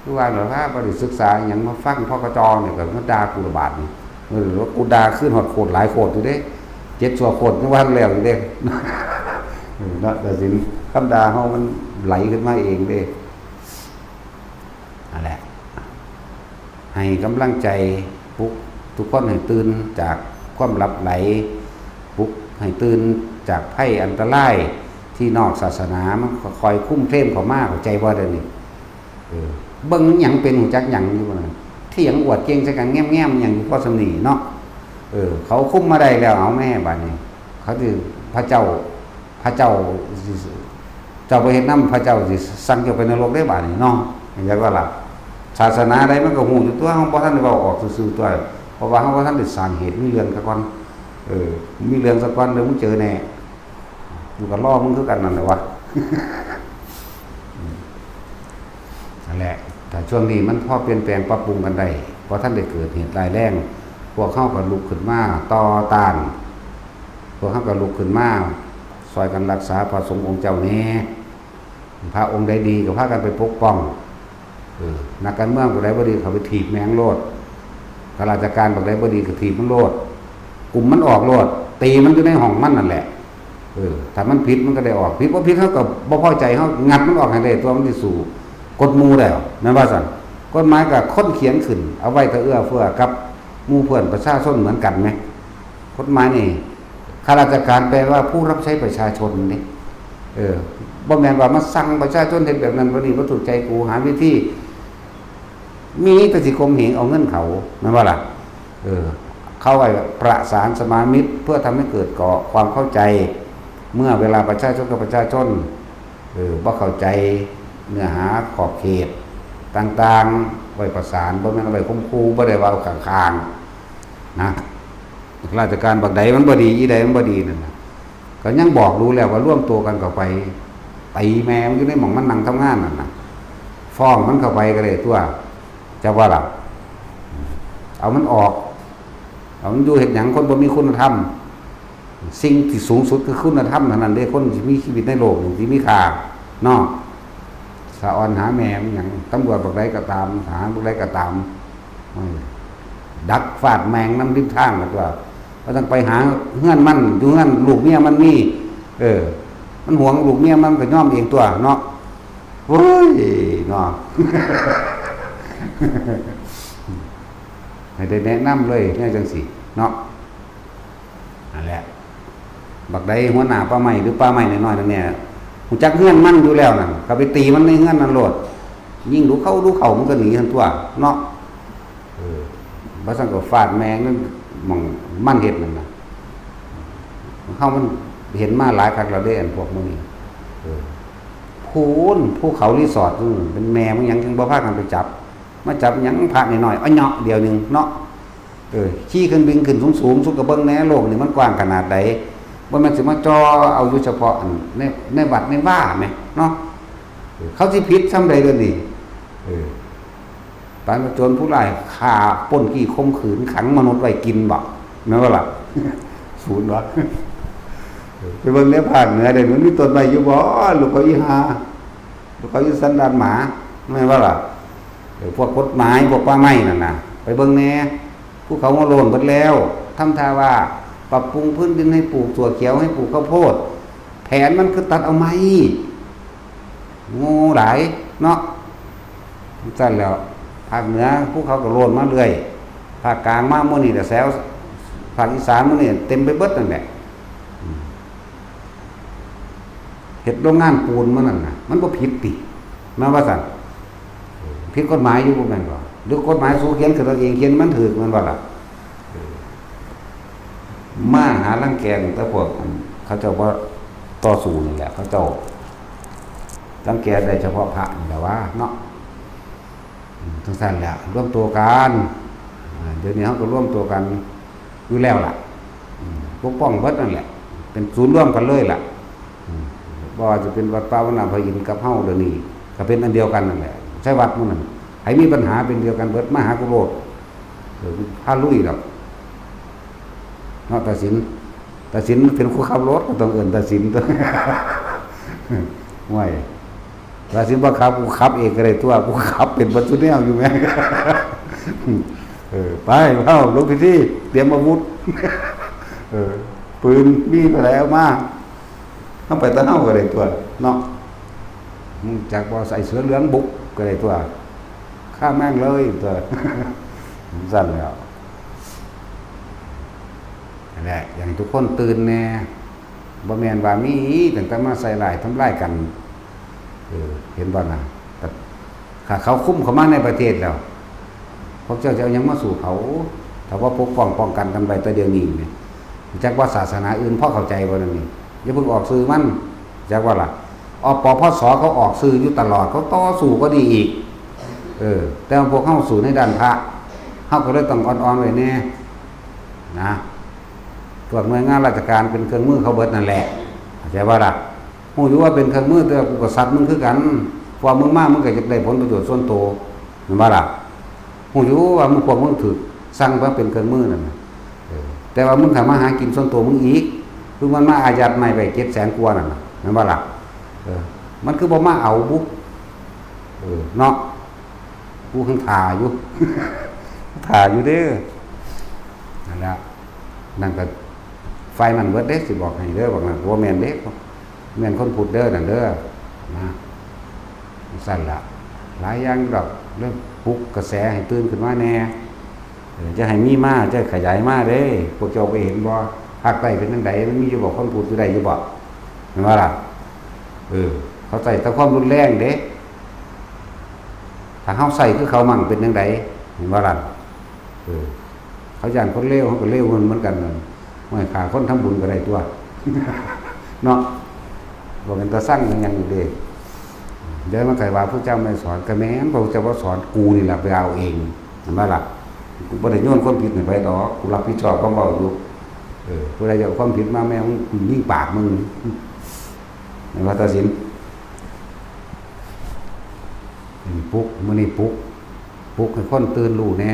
[SPEAKER 1] คือว่าเหรอถ้าบ่ได้ศึกษาหยังมาฟังพ่อกระจองเนี่ยก็มาด่ากูระบาดนี่หรือว่ากูด่าขึ้นฮอดโคตรหลายโคตรอยู่เด้7ชั่วโคตรยังว่าแล้วอยู่เด้เนาะแต่สิคำด่าเฮามันไหลขึ้นมาเองเด้นั่นแหละให้กำลังใจปลุกทุกคนให้ตื่นจากความหลับไหลปลุกให้ตื่นจากภัยอันตรายที่นอกศาสนามันคอยคุ้มเคร่งเขามากใจบ่เด้อนี่เบิ่งหยังเป็นหูจักหยังอยู่นั่นเถียงอวดเก่งใส่กันแง้มๆหยังอยู่พอสำนีเนาะเขาคุมมาได้แล้วเอาแม่บัดนี้เขาคือพระเจ้า เจ้าไปเฮ็ดน้ำพระเจ้าสิสั่งเจ้าไปนรกได้บาดนี่เนาะอย่างว่าล่ะศาสนาใดมันก็ฮู้อยู่ตัวเฮาบ่ทันได้เว้าออกซื่อๆตัวเพราะว่าเฮาบ่ทันได้สร้างเหตุมีเรื่องซะก่อนมีเรื่องซะก่อนเดี๋ยวมึงเจอแน่มึงก็รอมึงคือกันนั่นแหละวะ นั่นแหละแต่ช่วงนี้มันพอเปลี่ยนแปลงปรับปรุงกันได้เพราะท่านได้เกิดเหตุร้ายแรงพวกเข้ากับลุกขึ้นมาต่อต้านพวกเข้ากับลุกขึ้นมาซอยกันรักษาพระสงฆ์องค์เจ้าแน่พระองค์ใดดีก็พากันไปปกป้องนักการเมืองบักใดบ่ดีเขาไปถีบแมงโลดข้าราชการบักใดบ่ดีก็ถีบมันโลดกลุ่มมันออกโลดตีมันอยู่ในห้องมันนั่นแหละถ้ามันผิดมันก็ได้ออกผิดบ่ผิดเขาก็บ่พอใจเขางัดมันออกให้ได้ตัวมันสิสู่กฎหมู่แล้วแม่นว่าซั่นกฎหมายก็ค้นเขียนขึ้นเอาไว้ถ้าเอื้อเฟื้อกับหมู่เพื่อนประชาชนเหมือนกันไหมกฎหมายนี่ข้าราชการแปลว่าผู้รับใช้ประชาชนนี่บ่แม่นว่ามาสั่งประชาชนเฮ็ดแบบนั้นบ่นี่บ่ถูกใจกูหาวิธีมีแต่สิข่มเหงเอาเงินเขาแม่นว่าล่ะเข้าไว้ประสานสมามิตรเพื่อทำให้เกิดก่อความเข้าใจเมื่อเวลาประชาชนกับประชาชนบ่เข้าใจเนื้อหาขอบเขตต่างๆไว้ประสานบ่แม่นเอาไว้ข่มขู่บ่ได้ว่าเอาข้างๆนะราชการบักใดมันบ่ดีอีใดมันบ่ดีนั่นน่ะก็ยังบอกรู้แล้วว่าร่วมตัวกันเข้าไปตีแม่มันอยู่ในหม่องมันนั่งทำงานนั่นน่ะฟ้องมันเข้าไปก็ได้ตัวจะว่าล่ะเอามันออกเอามันอยู่เฮ็ดหยังคนบ่มีคุณธรรมสิ่งที่สูงสุดคือคุณธรรมเท่านั้นเด้คนที่มีชีวิตในโลกที่มีค่าเนาะสะออนหาแม่มันหยังตำรวจบักใดก็ตามทหารบักใดก็ตามดักฟาดแมงน้ำริมทางก็ว่าก็ต้องไปหาเฮือนมันอยู่เฮือนลูกเมียมันมีมันหวงลูกเมียมันก็ย่อมเองตัวเนาะโอ้ยเนาะ ให้ได้แนะนำเลยเนี่ยจังสิเนาะนั่นแหละบักใดหัวหน้าป้าใหม่หรือป้าใหม่น้อยๆนั่นเนี่ยหูจักเฮือนมันอยู่แล้วนั่นก็ไปตีมันในเฮือนนั่นโลดยิ่งดูเข้ามันก็หนีทันตัวเนาะบ่ซั่นก็ฟาดแมงนั่นหม่องมันเฮ็ดนั่นน่ะเฮามันเห็นมาหลายครั้งแล้วเด้อันพวกมื้อนี้ภูเขารีสอร์ทเป็นแม่มันยังบ่พากันไปจับมาจับหยังพระน้อยๆอ้อเหาะเดียวนึงเนาะขี่เครื่องบินขึ้นสูงๆสุดกระเบิ่งแหน่โลกนี่มันกว้างขนาดใดบ่แม่นสิมาจ่อเอาอยู่เฉพาะในวัดในว่าแหมเนาะเขาสิผิดซำใดเด้อนี่ปานโจรผู้ร้ายฆ่าปล้นขี้ข่มขืนขังมนุษย์ไว้กินบ่แม่นบ่ล่ะศูนย์บ่ไปเบิ่งในภาคเหนือได้มันมีต้นไม้อยู่บ่ลูกเขาอีหาลูกเขาอยู่สันดานหมาแม่นบ่ล่ะพวกกฎหมายพวกป่าไม้นั่นน่ะไปเบิ่งแหน่ภูเขามาโลนหมดแล้วทำท่าว่าปรับปรุงพื้นดินให้ปลูกถั่วเขียวให้ปลูกข้าวโพดแผนมันคือตัดเอาไม้โง่หลายเนาะซั่นแล้วภาคเหนือภูเขาก็โลนมาเรื่อยภาคกลางมามื้อนี้ก็แซวภาคอีสานมื้อนี้เต็มไปเบิดนั่นแหละเฮ็ดโรงงานปูนมันนั่นน่ะมันบ่ผิดติมาว่าซั่นผิดกฎหมายอยู่บ่แม่นบ่หรือกฎหมายสู้เขียนขึ้นเอาเองเขียนมันถูกมันว่าล่ะมาหารังแกแต่พวกเขาเจ้าบ่ต่อสู้นี่แหละเขาเจ้ารังแกได้เฉพาะพระนี่แหละว่าเนาะทั้งสั้นแหละร่วมตัวกันเดี๋ยวนี้เขาก็ร่วมตัวกันอยู่แล้วล่ะปกป้องเบิดนั่นแหละเป็นศูนย์ร่วมกันเลยล่ะบ่ว่าจะเป็นวัดป่าวนพระอินทร์กับเฮาเดี๋ยวนี้ก็เป็นอันเดียวกันนั่นแหละใช่วัดมื้อนั้นให้มีปัญหาเป็นเดียวกันเบิดมหากุโรธพาลุยดอกเนาะตัดสินเป็นผู้ขับรถก็ต้องเอิ้นตัดสินตัวห่วยตัดสินบ่ขับกูขับเองก็ได้ตัวกูขับเป็นบัดซุแนวอยู่แม่ไปเฮาลงพิธีเตรียมอาวุธปืนมีอะไรเอามาเฮาไปตะเฮาก็ได้ตัวเนาะมึงจักบ่ใส่เสื้อเหลืองบุกก็ได้ตัวฆ่าแม่งเลยตัวสั่นแล้วนั่นแหละอย่างทุกคนตื่นแน่บ่แม่นว่ามีตั้งแต่มาใส่ร้ายทำร้ายกันเห็นบ่น่ะแต่เขาคุ้มเข้ามาในประเทศแล้วพวกเจ้าจะเอาหยังมาสู่เขาถ้าว่าปกป้องกันกันไปแต่เดียวนี้นี่จักว่าศาสนาอื่นพอเข้าใจบ่นั่นนี่อย่าเพิ่งออกสื่อมันจักว่าล่ะ ปปสเขาออกซื้ออยู่ตลอดเขาต่อสู้ก็ดีอีกแต่พวกเข้าสู่ในด้านพระเข้าก็เลยต้องอ่อนๆไว้แน่นะพวกหน่วยงานราชการเป็นเครื่องมือเขาเบิดนั่นแหละเข้าใจว่าล่ะหูอยู่ว่าเป็นเครื่องมือแต่กูก็สัตว์มึงคือกันพอมึงมามึงก็จะได้ผลประโยชน์ส่วนตัวเห็นบ่ล่ะหูอยู่ว่ามึงพวกมึงถูกสั่งว่าเป็นเครื่องมือนั่นแต่ว่ามึงทำมาหากินส่วนตัวมึงอีกคือมันมาอายัดใหม่ไป700,000 กว่านั่นเห็นบ่ล่ะมันคือบ่มาเอาบุกเนาะกูข้างถ่าอยู่ ถ่าอยู่เด้อนั่นแหละนั่นก็ไฟมันเบิดเด้สิบอกให้เด้อบอกนะว่าแม่นเด้แม่นคนพูดเด้อนั่นเด้อนะสั่นละหลายอย่างดอกเรื่องปลุกกระแสให้ตื่นขึ้นมาแน่จะให้มีมาจะขยายมาเด้พวกเจ้าไปเห็นบ่ภาคใต้เป็นจังไดมันมีอยู่บอกคนพูดอยู่ใดอยู่บ่เห็นบ่ล่ะเขาใส่ตะความรุนแรงเด้ถ้าเขาใส่คือเขามั่งเป็นจังไดเห็นบ่ล่ะเขาย่านคนเลวเขาก็เลวเหมือนกันไม่ขาคนทำบุญก็ได้ตัวเนาะบอกกันตะสั่งยังอยู่เด้เดี๋ยวมาไก่ว่าพระเจ้าไม่สอนกระแม้นพระเจ้าว่าสอนกูนี่แหละไปเอาเองเห็นบ่ล่ะกูบ่ได้โยนความผิดให้ไปดอกกูรับผิดชอบความเบาอยู่ผู้ใดจะเอาความผิดมาแม่มึงยิ่งปากมึงในวัดตัดสินปุ๊กมื้อนี้ปุ๊กให้คนตื่นรู้แน่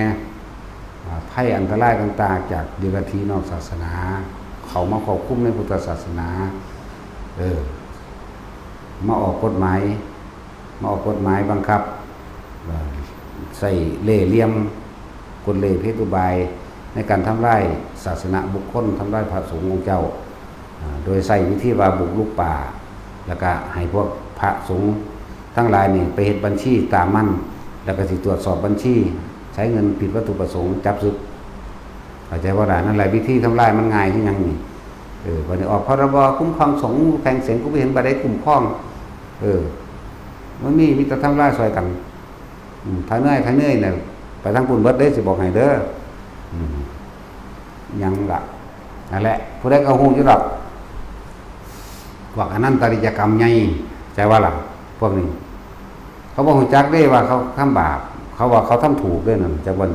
[SPEAKER 1] ภัยอันตรายต่างๆจากเดรัจฉีนอกศาสนาเขามาควบคุมในพุทธศาสนามาออกกฎหมายบังคับใส่เล่ห์เหลี่ยมกลเหล่ห์เพศอุบายในการทำลายศาสนาบุคคลทำลายพระสงฆ์ของเจ้าโดยใส่วิธีว่าบุกรุกป่าแล้วก็ให้พวกพระสงฆ์ทั้งหลายนี่ไปเฮ็ดบัญชีตามมันแล้วก็สิตรวจสอบบัญชีใช้เงินผิดวัตถุประสงค์จับศึกเข้าใจว่านั่นแหละวิธีทำลายมันง่ายที่ยังนี่วันนี้ออกพรบคุ้มครองสงฆ์แข่งเสียงกูไปเห็นบ่ได้คุ้มครองมันมีแต่ทำลายซอยกันทางเนื่อยเนี่ยไปทางปุ่นเบิดได้สิบอกให้เด้อยังละนั่นแหละผู้ใดก็ฮู้อยู่ดอกพวกอนันตริยกรรมใหญ่ใจว่าล่ะพวกนี้เขาบอกฮู้จักได้ว่าเขาทำบาปเขาว่าเขาทำถูกด้วยนั่นจักวัน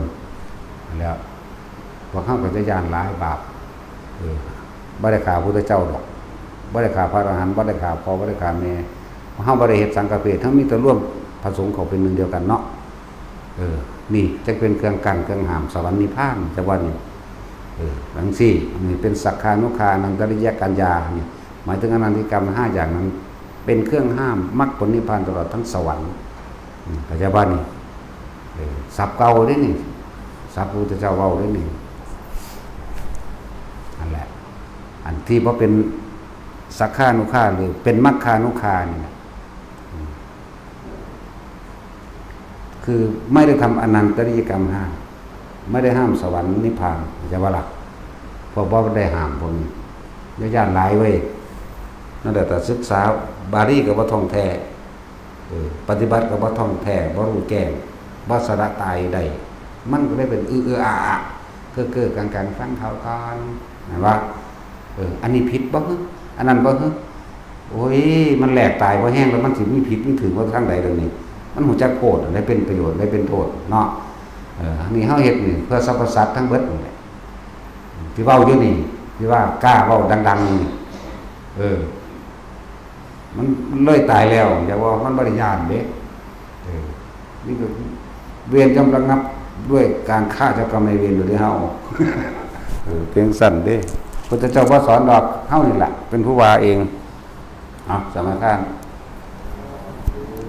[SPEAKER 1] แล้วพวกเขาก็จะย่านหลายบาปบ่ได้ฆ่าพระพุทธเจ้าดอกบ่ได้ฆ่าพระอรหันต์บ่ได้ฆ่าพ่อบ่ได้ฆ่าแม่เฮาบ่ได้เฮ็ดสังฆเพศทั้งมีแต่ร่วมผสมเข้าเป็นหนึ่งเดียวกันเนาะนี่จะเป็นเครื่องกั้นเครื่องห้ามสวรรค์นิพพานจักวันนี้หลังสี่นี่เป็นสักขานุคานันตริยกัญญานี่หมายถึงอนันติกรรม5อย่างนั้นเป็นเครื่องห้ามมรรคผลนิพพานตลอดทั้งสวรรค์ปัจจุบันนี่ศัพท์เก่าเด้นี่ศัพท์พระพุทธเจ้าเว้าเด้นี่นั่นแหละอันที่บ่เป็นสักขานุคาหรือเป็นมรรคานุคานี่นะคือไม่ได้ทำอนันตริยกรรม5ไม่ได้ห้ามสวรรค์นิพพานจะว่าหลักเพราะว่าได้ห้ามผมญาติหลายเว้ยนั่นแต่ศึกษาบาลีกับว่าท่องแท้ปฏิบัติกับว่าท่องแท้บ่รู้แก้งบ่สระตายใดมันก็ได้เป็นอาเก้อกลางฟังเขาก่อนนะว่าอันนี้ผิดบ่ฮึอันนั้นบ่ฮึโอ้ยมันแหลกตายบ่แห้งแล้วมันสิมีผิดมีถือว่าทางใดเรื่องนี้มันหูจักโทษได้เป็นประโยชน์ได้เป็นโทษเนาะนี่เฮาเฮ็ดนี่เพื่อสรรพสัตว์ทั้งเบิดนี่แหละที่เว้าอยู่นี่ที่ว่ากล้าเว้าดังๆนี่มันเลยตายแล้วอย่าว่ามันบ่ได้ย่านเด้นี่ก็เวรกำลังนับด้วยการฆ่าเจ้ากรรมนายเวรอยู่ที่เฮาเพียงสั่นเด้พุทธเจ้าบ่สอนดอกเฮานี่แหละเป็นผู้ว่าเองสมาทาน